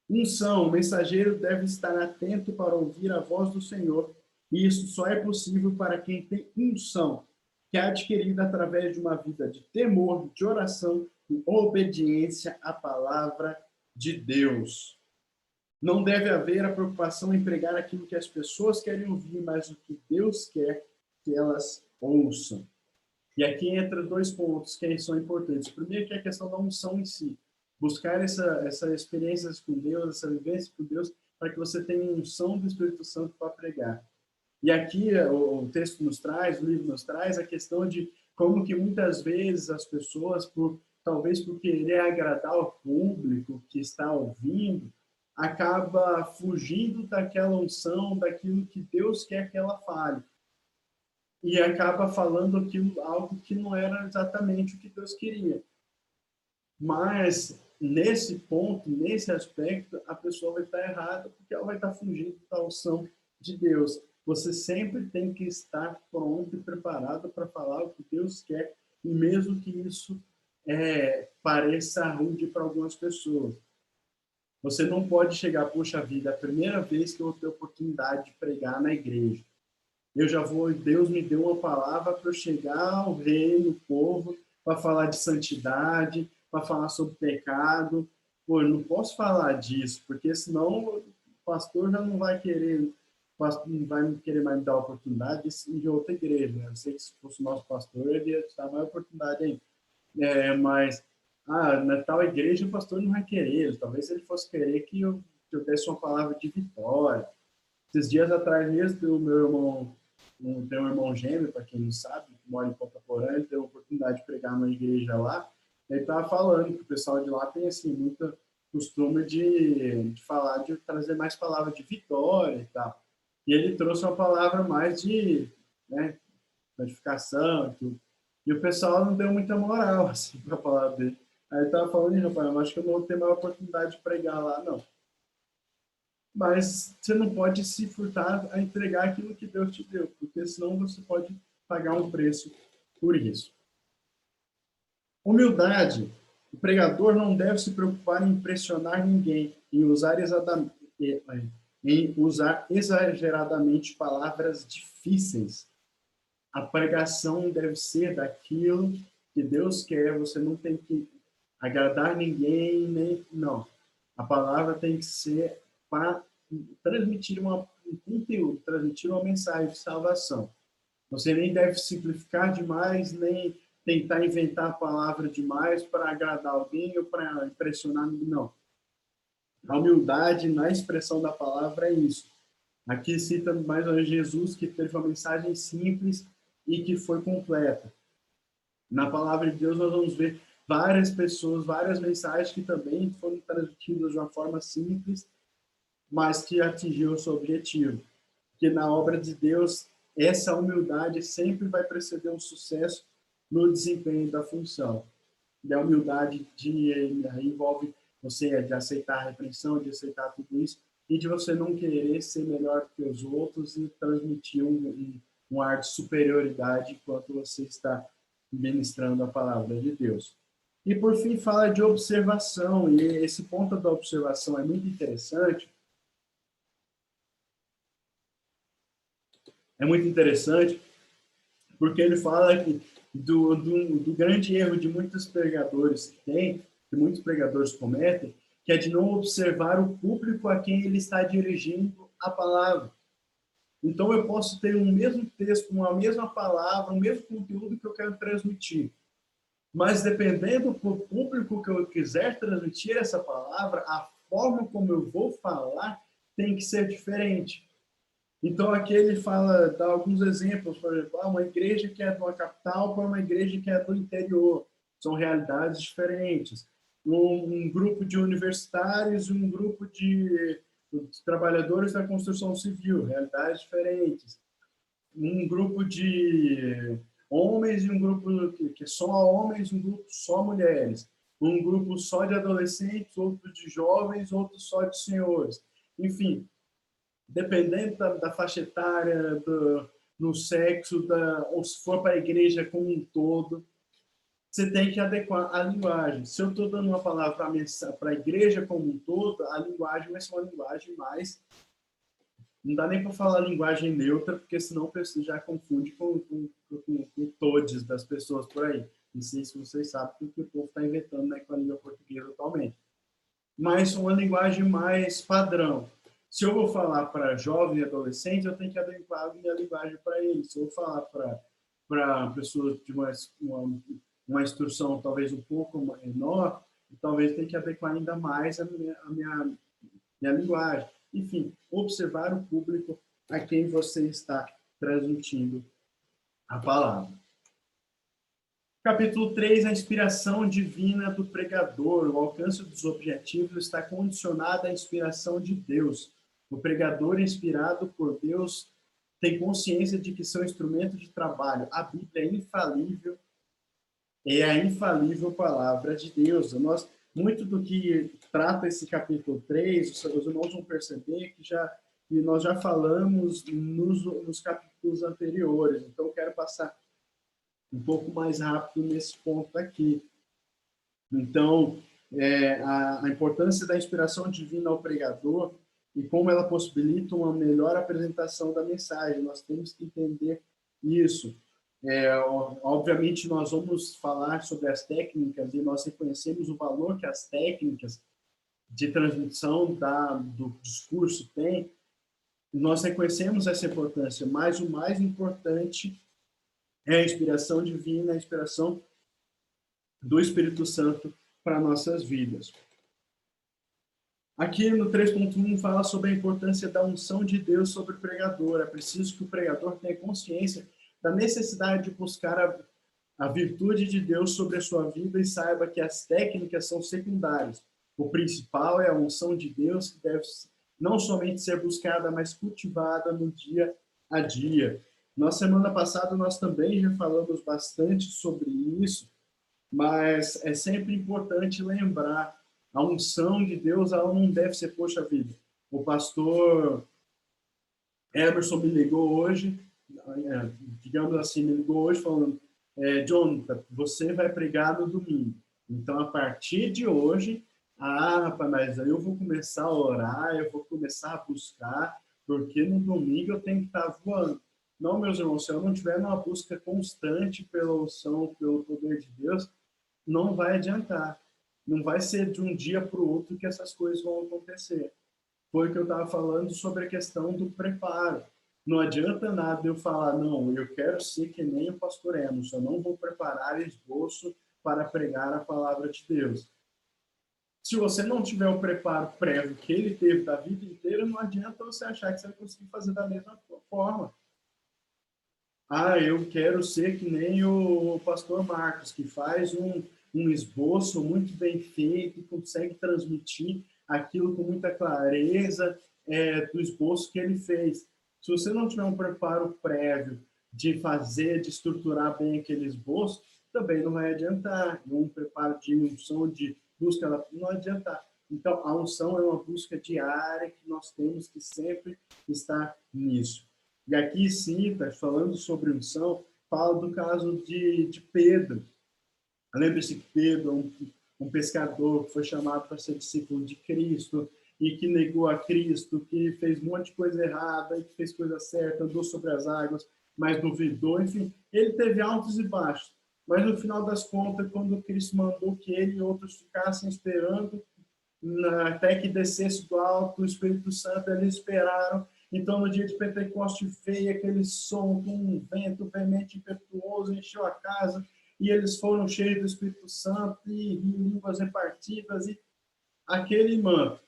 Unção, o mensageiro deve estar atento para ouvir a voz do Senhor, e isso só é possível para quem tem unção, que é adquirida através de uma vida de temor, de oração e obediência à palavra de Deus. Não deve haver a preocupação em pregar aquilo que as pessoas querem ouvir, mas o que Deus quer que elas ouçam. E aqui entra dois pontos que são importantes. Primeiro, que é a questão da unção em si. Buscar essa experiência com Deus, essa vivência com Deus, para que você tenha unção do Espírito Santo para pregar. E aqui o texto nos traz, o livro nos traz, a questão de como que muitas vezes as pessoas, talvez por querer agradar o público que está ouvindo, acaba fugindo daquela unção, daquilo que Deus quer que ela fale. E acaba falando algo que não era exatamente o que Deus queria. Mas, nesse ponto, nesse aspecto, a pessoa vai estar errada, porque ela vai estar fugindo da unção de Deus. Você sempre tem que estar pronto e preparado para falar o que Deus quer, e mesmo que isso pareça rude para algumas pessoas. Você não pode chegar, puxa vida, é a primeira vez que eu vou ter oportunidade de pregar na igreja. Deus me deu uma palavra para eu chegar ao reino, no povo, para falar de santidade, para falar sobre pecado. Pô, eu não posso falar disso, porque senão o pastor já não vai querer, não vai querer mais me dar a oportunidade de outra igreja. Né? Eu sei que se fosse o nosso pastor, ele ia dar mais oportunidade ainda. Mas, na tal igreja o pastor não vai querer. Talvez ele fosse querer que eu desse uma palavra de vitória. Esses dias atrás mesmo, o meu irmão, tem um irmão gêmeo, para quem não sabe, que mora em Ponta Porã, ele teve a oportunidade de pregar numa igreja lá, ele estava falando que o pessoal de lá tem, assim, muito costume de falar, de trazer mais palavras de vitória e tal. E ele trouxe uma palavra mais de, notificação e tudo. E o pessoal não deu muita moral, assim, para a palavra dele. Aí eu estava falando, rapaz, eu acho que eu não vou ter mais oportunidade de pregar lá, não. Mas você não pode se furtar a entregar aquilo que Deus te deu, porque senão você pode pagar um preço por isso. Humildade. O pregador não deve se preocupar em impressionar ninguém, em usar exageradamente palavras difíceis. A pregação deve ser daquilo que Deus quer, você não tem que agradar ninguém, nem não. A palavra tem que ser para transmitir um conteúdo, transmitir uma mensagem de salvação. Você nem deve simplificar demais, nem tentar inventar a palavra demais para agradar alguém ou para impressionar ninguém, não. A humildade na expressão da palavra é isso. Aqui cita mais ou menos Jesus, que teve uma mensagem simples e que foi completa. Na palavra de Deus nós vamos ver várias pessoas, várias mensagens que também foram transmitidas de uma forma simples, mas que atingiu o seu objetivo. Porque na obra de Deus, essa humildade sempre vai preceder um sucesso no desempenho da função. E a humildade envolve você de aceitar a repreensão, de aceitar tudo isso, e de você não querer ser melhor que os outros e transmitir um ar de superioridade enquanto você está ministrando a palavra de Deus. E, por fim, fala de observação, e esse ponto da observação é muito interessante. É muito interessante, porque ele fala do grande erro de muitos pregadores que muitos pregadores cometem, que é de não observar o público a quem ele está dirigindo a palavra. Então, eu posso ter um mesmo texto, uma mesma palavra, o mesmo conteúdo que eu quero transmitir. Mas, dependendo do público que eu quiser transmitir essa palavra, a forma como eu vou falar tem que ser diferente. Então, aqui ele dá alguns exemplos, por exemplo, uma igreja que é de uma capital para uma igreja que é do interior. São realidades diferentes. Um grupo de universitários e um grupo de trabalhadores da construção civil, realidades diferentes. Um grupo de homens e um grupo que é só homens, um grupo só mulheres. Um grupo só de adolescentes, outro de jovens, outro só de senhores. Enfim, dependendo da faixa etária, no sexo, ou se for para a igreja como um todo, você tem que adequar a linguagem. Se eu estou dando uma palavra para a igreja como um todo, a linguagem vai ser uma linguagem mais... Não dá nem para falar linguagem neutra, porque senão o pessoal já confunde com todes das pessoas por aí. Não sei se vocês sabem o que o povo está inventando, né, com a língua portuguesa atualmente. Mas uma linguagem mais padrão. Se eu vou falar para jovem e adolescente, eu tenho que adequar a minha linguagem para eles. Se eu vou falar para pessoas de uma instrução talvez um pouco menor, talvez tenha que adequar ainda mais a minha linguagem. Enfim, observar o público a quem você está transmitindo a palavra. Capítulo 3, a inspiração divina do pregador. O alcance dos objetivos está condicionado à inspiração de Deus. O pregador inspirado por Deus tem consciência de que seu instrumento de trabalho, a Bíblia, é infalível, é a infalível palavra de Deus. Muito do que trata esse capítulo 3, os irmãos vão perceber que nós já falamos nos capítulos anteriores. Então, eu quero passar um pouco mais rápido nesse ponto aqui. Então, a importância da inspiração divina ao pregador e como ela possibilita uma melhor apresentação da mensagem. Nós temos que entender isso. Obviamente, nós vamos falar sobre as técnicas e nós reconhecemos o valor que as técnicas de transmissão do discurso têm. Nós reconhecemos essa importância, mas o mais importante é a inspiração divina, a inspiração do Espírito Santo para nossas vidas. Aqui no 3.1 fala sobre a importância da unção de Deus sobre o pregador. É preciso que o pregador tenha consciência da necessidade de buscar a virtude de Deus sobre a sua vida e saiba que as técnicas são secundárias. O principal é a unção de Deus, que deve não somente ser buscada, mas cultivada no dia a dia. Na semana passada, nós também já falamos bastante sobre isso, mas é sempre importante lembrar, a unção de Deus, ela não deve ser, poxa vida, o pastor Emerson me ligou hoje, digamos assim, me ligou hoje falando, Jonathan, você vai pregar no domingo. Então, a partir de hoje, rapaz, mas aí eu vou começar a orar, eu vou começar a buscar, porque no domingo eu tenho que estar voando. Não, meus irmãos, se eu não tiver uma busca constante pela unção, pelo poder de Deus, não vai adiantar. Não vai ser de um dia para o outro que essas coisas vão acontecer. Foi o que eu estava falando sobre a questão do preparo. Não adianta nada eu falar, não, eu quero ser que nem o pastor Emerson, eu não vou preparar esboço para pregar a palavra de Deus. Se você não tiver o preparo prévio que ele teve da vida inteira, não adianta você achar que você vai conseguir fazer da mesma forma. Eu quero ser que nem o pastor Marcos, que faz um esboço muito bem feito e consegue transmitir aquilo com muita clareza do esboço que ele fez. Se você não tiver um preparo prévio de fazer, de estruturar bem aquele esboço, também não vai adiantar. Um preparo de unção, de busca, não vai adiantar. Então, a unção é uma busca diária que nós temos que sempre estar nisso. E aqui, sim, falando sobre unção, fala do caso de Pedro. Lembre-se que Pedro é um pescador que foi chamado para ser discípulo de Cristo e que negou a Cristo, que fez um monte de coisa errada e que fez coisa certa, andou sobre as águas, mas duvidou. Enfim, ele teve altos e baixos. Mas, no final das contas, quando Cristo mandou que ele e outros ficassem esperando até que descesse do alto o Espírito Santo, eles esperaram. Então, no dia de Pentecostes, veio aquele som com um vento veemente impetuoso, encheu a casa, e eles foram cheios do Espírito Santo, e línguas repartidas, e aquele manto.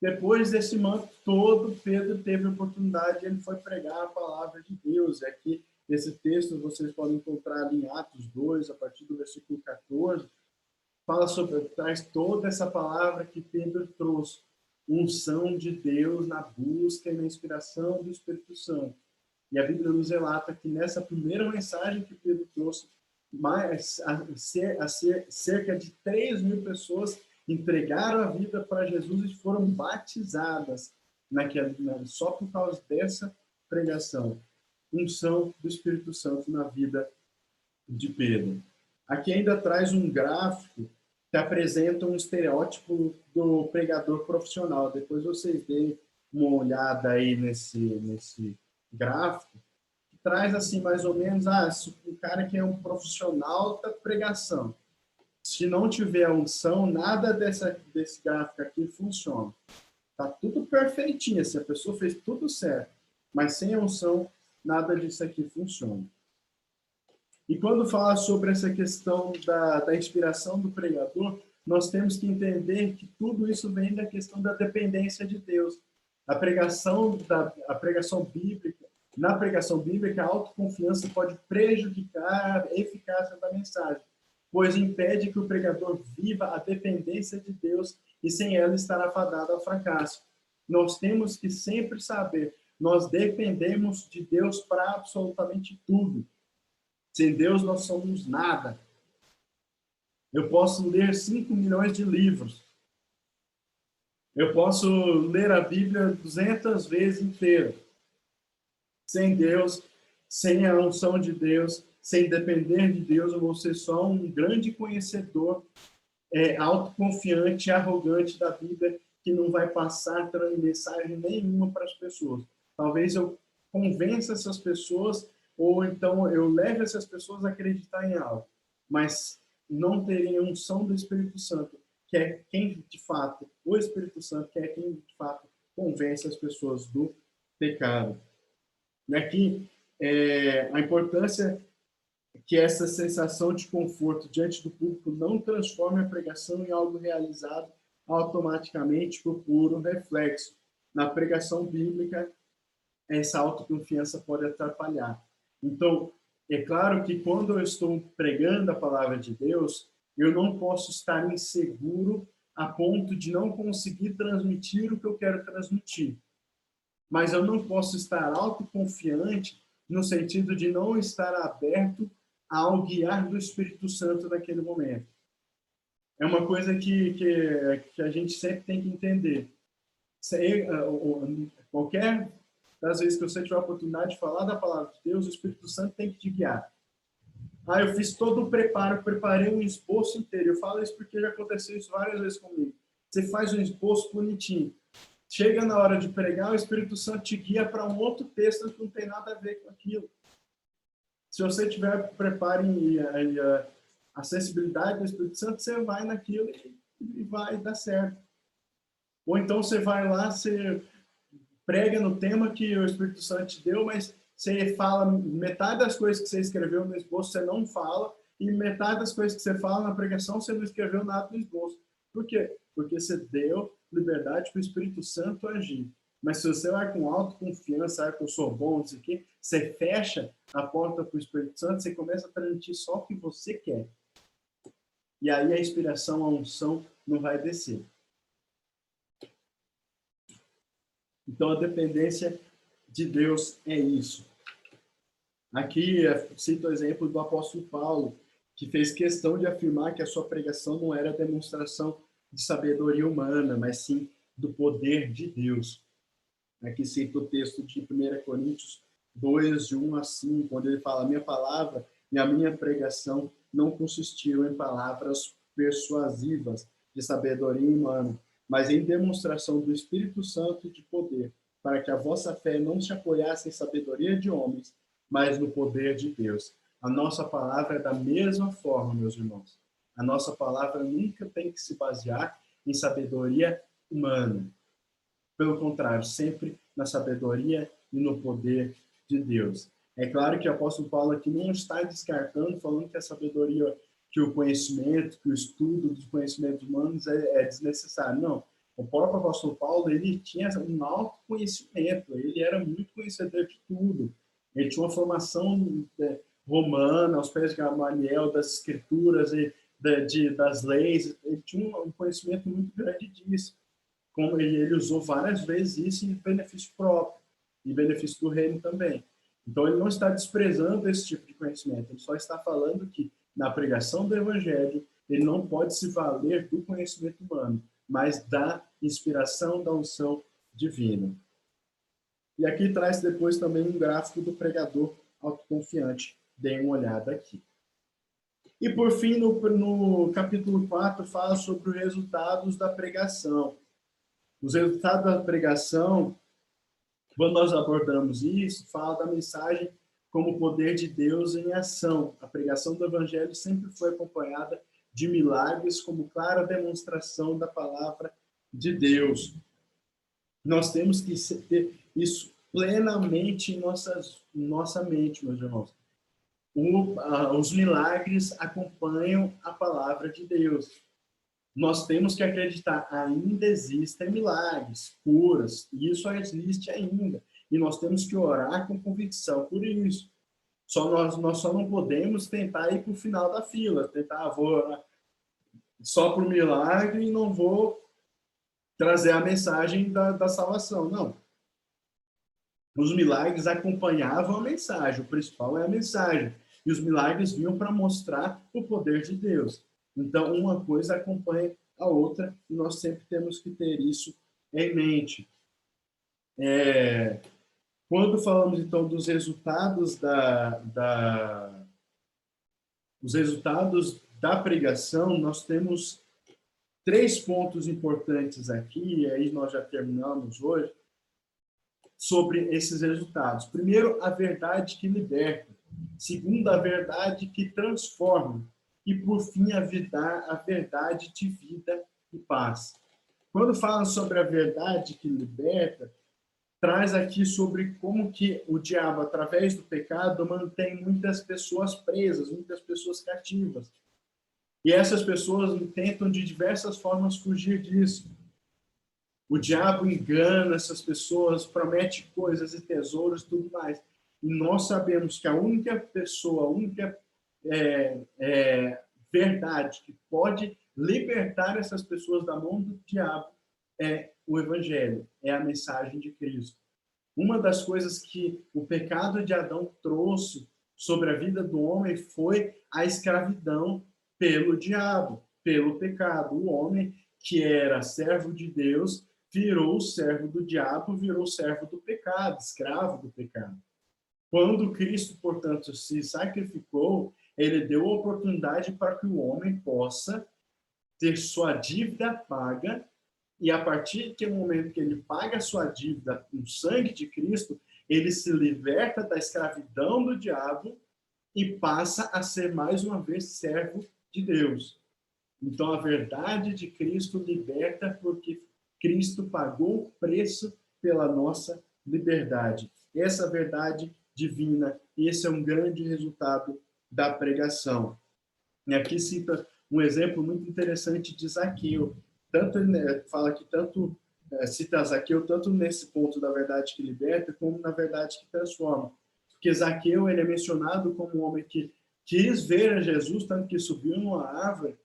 Depois desse manto todo, Pedro teve a oportunidade, ele foi pregar a palavra de Deus. E aqui, esse texto, vocês podem encontrar ali em Atos 2, a partir do versículo 14, traz toda essa palavra que Pedro trouxe. Unção de Deus na busca e na inspiração do Espírito Santo. E a Bíblia nos relata que nessa primeira mensagem que Pedro trouxe, cerca de 3.000 pessoas entregaram a vida para Jesus e foram batizadas só por causa dessa pregação. Unção do Espírito Santo na vida de Pedro. Aqui ainda traz um gráfico que apresenta um estereótipo do pregador profissional. Depois vocês deem uma olhada aí nesse gráfico, que traz assim mais ou menos um cara que é um profissional da pregação. Se não tiver a unção, nada desse gráfico aqui funciona. Tá tudo perfeitinho, se a pessoa fez tudo certo, mas sem a unção, nada disso aqui funciona. E quando fala sobre essa questão da inspiração do pregador, nós temos que entender que tudo isso vem da questão da dependência de Deus. A pregação bíblica, na pregação bíblica, a autoconfiança pode prejudicar a eficácia da mensagem, pois impede que o pregador viva a dependência de Deus e sem ela estará fadado ao fracasso. Nós temos que sempre saber, nós dependemos de Deus para absolutamente tudo. Sem Deus, nós somos nada. Eu posso ler 5 milhões de livros. Eu posso ler a Bíblia 200 vezes inteira. Sem Deus, sem a unção de Deus, sem depender de Deus, eu vou ser só um grande conhecedor, autoconfiante e arrogante da Bíblia, que não vai passar mensagem nenhuma para as pessoas. Talvez eu convença essas pessoas, ou então eu leve essas pessoas a acreditar em algo, mas não terem a unção do Espírito Santo, que é quem, de fato, o Espírito Santo, que é quem, de fato, convence as pessoas do pecado. E aqui, a importância que essa sensação de conforto diante do público não transforme a pregação em algo realizado automaticamente por puro reflexo. Na pregação bíblica, essa autoconfiança pode atrapalhar. Então, é claro que quando eu estou pregando a palavra de Deus, eu não posso estar inseguro a ponto de não conseguir transmitir o que eu quero transmitir. Mas eu não posso estar autoconfiante no sentido de não estar aberto ao guiar do Espírito Santo naquele momento. É uma coisa que a gente sempre tem que entender. Qualquer das vezes que você tiver a oportunidade de falar da palavra de Deus, o Espírito Santo tem que te guiar. Eu fiz todo o preparo, preparei um esboço inteiro. Eu falo isso porque já aconteceu isso várias vezes comigo. Você faz um esboço bonitinho. Chega na hora de pregar, o Espírito Santo te guia para um outro texto que não tem nada a ver com aquilo. Se você tiver preparo e a sensibilidade do Espírito Santo, você vai naquilo e vai dar certo. Ou então você vai lá, você prega no tema que o Espírito Santo te deu, mas você fala metade das coisas que você escreveu no esboço, você não fala, e metade das coisas que você fala na pregação, você não escreveu nada no esboço. Por quê? Porque você deu liberdade para o Espírito Santo agir. Mas se você vai com autoconfiança, que eu sou bom, não sei o quê, você fecha a porta para o Espírito Santo, você começa a transmitir só o que você quer. E aí a inspiração, a unção não vai descer. Então a dependência de Deus é isso. Aqui cito o exemplo do apóstolo Paulo, que fez questão de afirmar que a sua pregação não era demonstração de sabedoria humana, mas sim do poder de Deus. Aqui cito o texto de 1 Coríntios 2, de 1 a 5, onde ele fala: a minha palavra e a minha pregação não consistiram em palavras persuasivas de sabedoria humana, mas em demonstração do Espírito Santo e de poder, para que a vossa fé não se apoiasse em sabedoria de homens, mas no poder de Deus. A nossa palavra é da mesma forma, meus irmãos. A nossa palavra nunca tem que se basear em sabedoria humana. Pelo contrário, sempre na sabedoria e no poder de Deus. É claro que o apóstolo Paulo aqui não está descartando, falando que a sabedoria, que o conhecimento, que o estudo dos conhecimentos humanos é desnecessário. Não. O próprio apóstolo Paulo, ele tinha um alto conhecimento, ele era muito conhecedor de tudo. Ele tinha uma formação romana, aos pés de Gamaliel, das escrituras e das leis. Ele tinha um conhecimento muito grande disso. Como ele usou várias vezes isso em benefício próprio, e benefício do reino também. Então, ele não está desprezando esse tipo de conhecimento, ele só está falando que, na pregação do evangelho, ele não pode se valer do conhecimento humano, mas da inspiração, da unção divina. E aqui traz depois também um gráfico do pregador autoconfiante. Deem uma olhada aqui. E, por fim, no capítulo 4, fala sobre os resultados da pregação. Os resultados da pregação, quando nós abordamos isso, fala da mensagem como poder de Deus em ação. A pregação do evangelho sempre foi acompanhada de milagres como clara demonstração da palavra de Deus. Nós temos que ter isso plenamente em nossa mente, meus irmãos. Os milagres acompanham a palavra de Deus. Nós temos que acreditar, ainda existem milagres, curas, e isso existe ainda. E nós temos que orar com convicção por isso. Nós só não podemos tentar ir para o final da fila, vou orar só para o milagre e não vou trazer a mensagem da salvação. Não. Os milagres acompanhavam a mensagem, o principal é a mensagem. E os milagres vinham para mostrar o poder de Deus. Então, uma coisa acompanha a outra e nós sempre temos que ter isso em mente. Quando falamos, então, dos resultados da pregação, nós temos 3 pontos importantes aqui, e aí nós já terminamos hoje, sobre esses resultados. Primeiro, a verdade que liberta. Segundo, a verdade que transforma. E, por fim, a verdade de vida e paz. Quando fala sobre a verdade que liberta, traz aqui sobre como que o diabo, através do pecado, mantém muitas pessoas presas, muitas pessoas cativas. E essas pessoas tentam de diversas formas fugir disso. O diabo engana essas pessoas, promete coisas e tesouros e tudo mais. E nós sabemos que a única pessoa, a única verdade que pode libertar essas pessoas da mão do diabo é o evangelho, é a mensagem de Cristo. Uma das coisas que o pecado de Adão trouxe sobre a vida do homem foi a escravidão pelo diabo, pelo pecado. O homem que era servo de Deus virou servo do diabo, virou servo do pecado, escravo do pecado. Quando Cristo, portanto, se sacrificou, ele deu a oportunidade para que o homem possa ter sua dívida paga, e a partir do momento que ele paga a sua dívida com o sangue de Cristo, ele se liberta da escravidão do diabo e passa a ser mais uma vez servo de Deus. Então a verdade de Cristo liberta porque Cristo pagou o preço pela nossa liberdade. Essa verdade divina, esse é um grande resultado da pregação. E aqui cita um exemplo muito interessante de Zaqueu. Tanto ele fala que tanto cita Zaqueu tanto nesse ponto da verdade que liberta, como na verdade que transforma. Porque Zaqueu ele é mencionado como um homem que quis ver a Jesus, tanto que subiu numa árvore,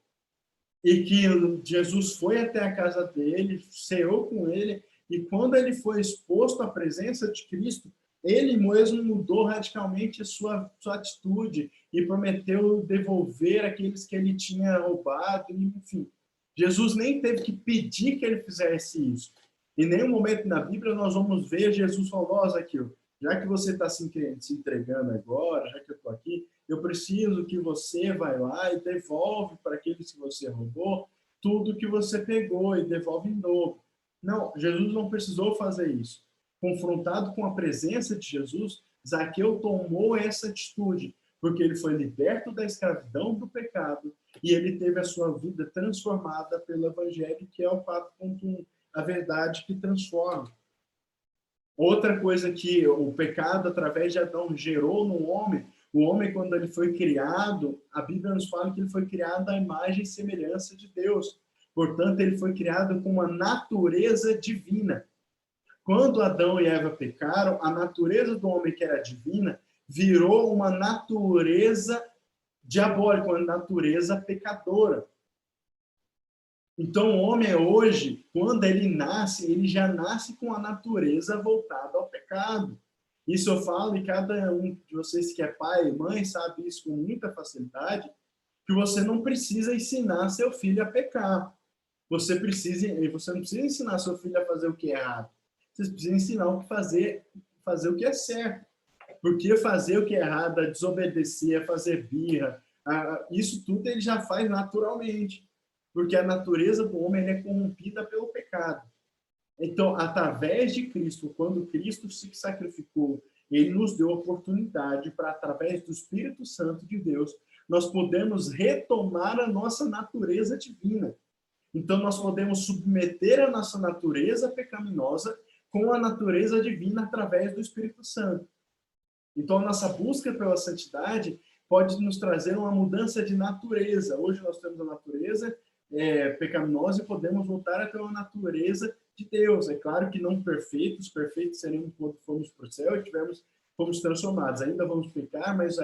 e que Jesus foi até a casa dele, ceou com ele, e quando ele foi exposto à presença de Cristo, ele mesmo mudou radicalmente a sua atitude e prometeu devolver aqueles que ele tinha roubado, enfim. Jesus nem teve que pedir que ele fizesse isso. Em nenhum momento na Bíblia nós vamos ver Jesus falando, Zaqueu, já que você está se entregando agora, já que eu estou aqui, eu preciso que você vai lá e devolve para aqueles que você roubou tudo que você pegou e devolve em novo. Não, Jesus não precisou fazer isso. Confrontado com a presença de Jesus, Zaqueu tomou essa atitude, porque ele foi liberto da escravidão do pecado e ele teve a sua vida transformada pelo Evangelho, que é o 4.1, a verdade que transforma. Outra coisa que o pecado, através de Adão, gerou no homem, o homem, quando ele foi criado, a Bíblia nos fala que ele foi criado à imagem e semelhança de Deus. Portanto, ele foi criado com uma natureza divina. Quando Adão e Eva pecaram, a natureza do homem que era divina virou uma natureza diabólica, uma natureza pecadora. Então, o homem hoje, quando ele nasce, ele já nasce com a natureza voltada ao pecado. Isso eu falo, e cada um de vocês que é pai e mãe sabe isso com muita facilidade, que você não precisa ensinar seu filho a pecar. Você não precisa ensinar seu filho a fazer o que é errado. Você precisa ensinar o que fazer o que é certo. Porque fazer o que é errado, desobedecer, fazer birra, isso tudo ele já faz naturalmente. Porque a natureza do homem é corrompida pelo pecado. Então, através de Cristo, quando Cristo se sacrificou, ele nos deu a oportunidade para, através do Espírito Santo de Deus, nós podemos retomar a nossa natureza divina. Então, nós podemos submeter a nossa natureza pecaminosa com a natureza divina através do Espírito Santo. Então, a nossa busca pela santidade pode nos trazer uma mudança de natureza. Hoje nós temos a natureza pecaminosa e podemos voltar a ter uma natureza de Deus. É claro que não perfeitos seremos quando formos para o céu e fomos transformados. Ainda vamos pecar, mas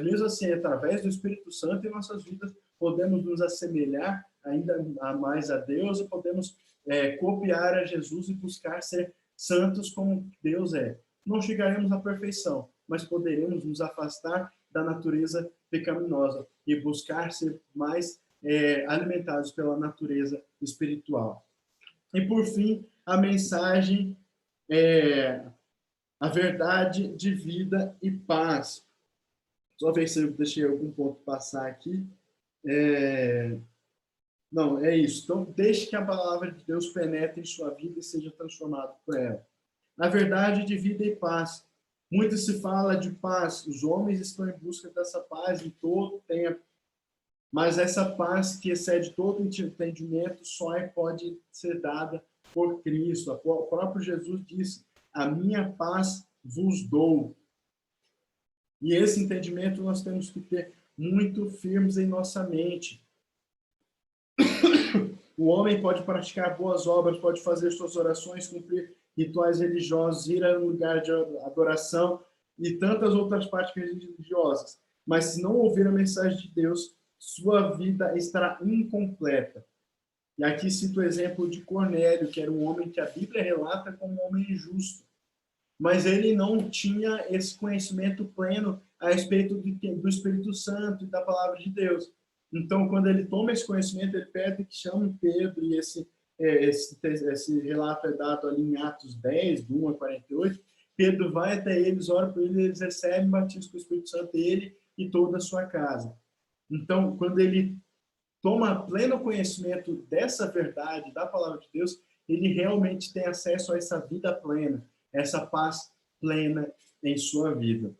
mesmo assim, através do Espírito Santo em nossas vidas, podemos nos assemelhar ainda mais a Deus e podemos copiar a Jesus e buscar ser santos como Deus é. Não chegaremos à perfeição, mas poderemos nos afastar da natureza pecaminosa e buscar ser mais alimentados pela natureza espiritual. E, por fim, a mensagem a verdade de vida e paz. Só ver se eu deixei algum ponto passar aqui. Não, é isso. Então, deixe que a palavra de Deus penetre em sua vida e seja transformado por ela. A verdade de vida e paz. Muito se fala de paz. Os homens estão em busca dessa paz em todo tempo. Mas essa paz que excede todo entendimento só pode ser dada por Cristo. O próprio Jesus disse, a minha paz vos dou. E esse entendimento nós temos que ter muito firmes em nossa mente. O homem pode praticar boas obras, pode fazer suas orações, cumprir rituais religiosos, ir a um lugar de adoração e tantas outras práticas religiosas. Mas se não ouvir a mensagem de Deus, sua vida estará incompleta. E aqui cito o exemplo de Cornélio, que era um homem que a Bíblia relata como um homem injusto. mas ele não tinha esse conhecimento pleno a respeito do Espírito Santo e da palavra de Deus. Então, quando ele toma esse conhecimento, ele pede que chame Pedro, e esse relato é dado ali em Atos 10, do 1 a 48. Pedro vai até eles, ora por eles, eles recebem o batismo com o Espírito Santo, ele e toda a sua casa. Então, quando ele toma pleno conhecimento dessa verdade, da palavra de Deus, ele realmente tem acesso a essa vida plena, essa paz plena em sua vida.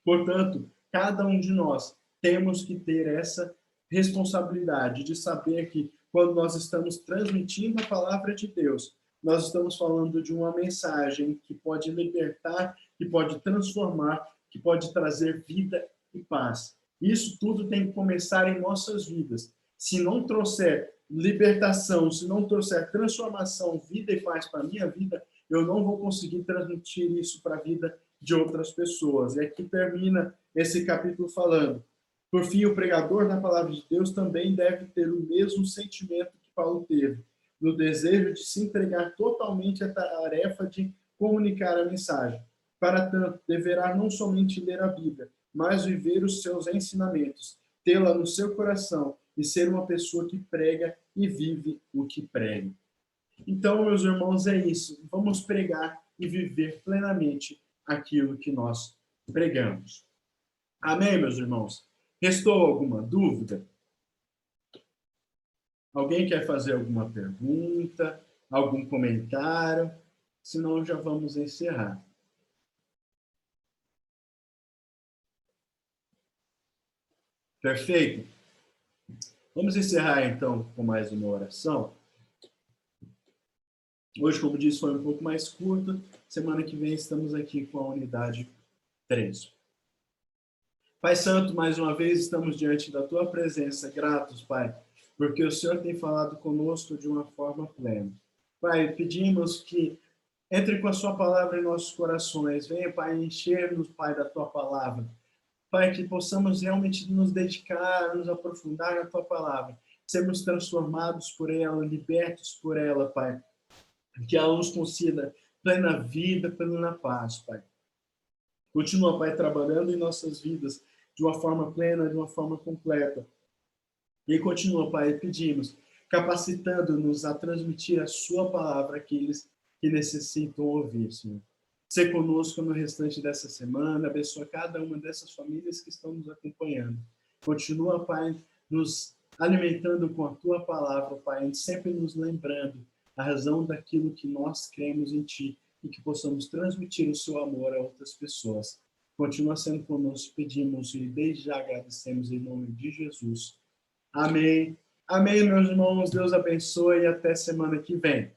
Portanto, cada um de nós temos que ter essa responsabilidade de saber que quando nós estamos transmitindo a palavra de Deus, nós estamos falando de uma mensagem que pode libertar, que pode transformar, que pode trazer vida e paz. Isso tudo tem que começar em nossas vidas. Se não trouxer libertação, se não trouxer transformação, vida e paz para a minha vida, eu não vou conseguir transmitir isso para a vida de outras pessoas. E aqui termina esse capítulo falando: por fim, o pregador da palavra de Deus também deve ter o mesmo sentimento que Paulo teve, no desejo de se entregar totalmente à tarefa de comunicar a mensagem. Para tanto, deverá não somente ler a Bíblia, mas viver os seus ensinamentos, tê-la no seu coração e ser uma pessoa que prega e vive o que prega. Então, meus irmãos, é isso. Vamos pregar e viver plenamente aquilo que nós pregamos. Amém, meus irmãos? Restou alguma dúvida? Alguém quer fazer alguma pergunta? Algum comentário? Senão, já vamos encerrar. Perfeito? Vamos encerrar, então, com mais uma oração. Hoje, como disse, foi um pouco mais curto. Semana que vem estamos aqui com a unidade 3. Pai Santo, mais uma vez estamos diante da Tua presença, gratos, Pai, porque o Senhor tem falado conosco de uma forma plena. Pai, pedimos que entre com a Sua palavra em nossos corações. Venha, Pai, encher-nos, Pai, da Tua palavra. Pai, que possamos realmente nos dedicar, nos aprofundar na Tua palavra, sermos transformados por ela, libertos por ela, Pai. Que ela nos conceda plena vida, plena paz, Pai. Continua, Pai, trabalhando em nossas vidas de uma forma plena, de uma forma completa. E continua, Pai, pedimos, capacitando-nos a transmitir a Sua palavra àqueles que necessitam ouvir, Senhor. Ser conosco no restante dessa semana, abençoa cada uma dessas famílias que estão nos acompanhando. Continua, Pai, nos alimentando com a Tua palavra, Pai, sempre nos lembrando a razão daquilo que nós cremos em Ti e que possamos transmitir o Seu amor a outras pessoas. Continua sendo conosco, pedimos e desde já agradecemos em nome de Jesus. Amém. Amém, meus irmãos. Deus abençoe e até semana que vem.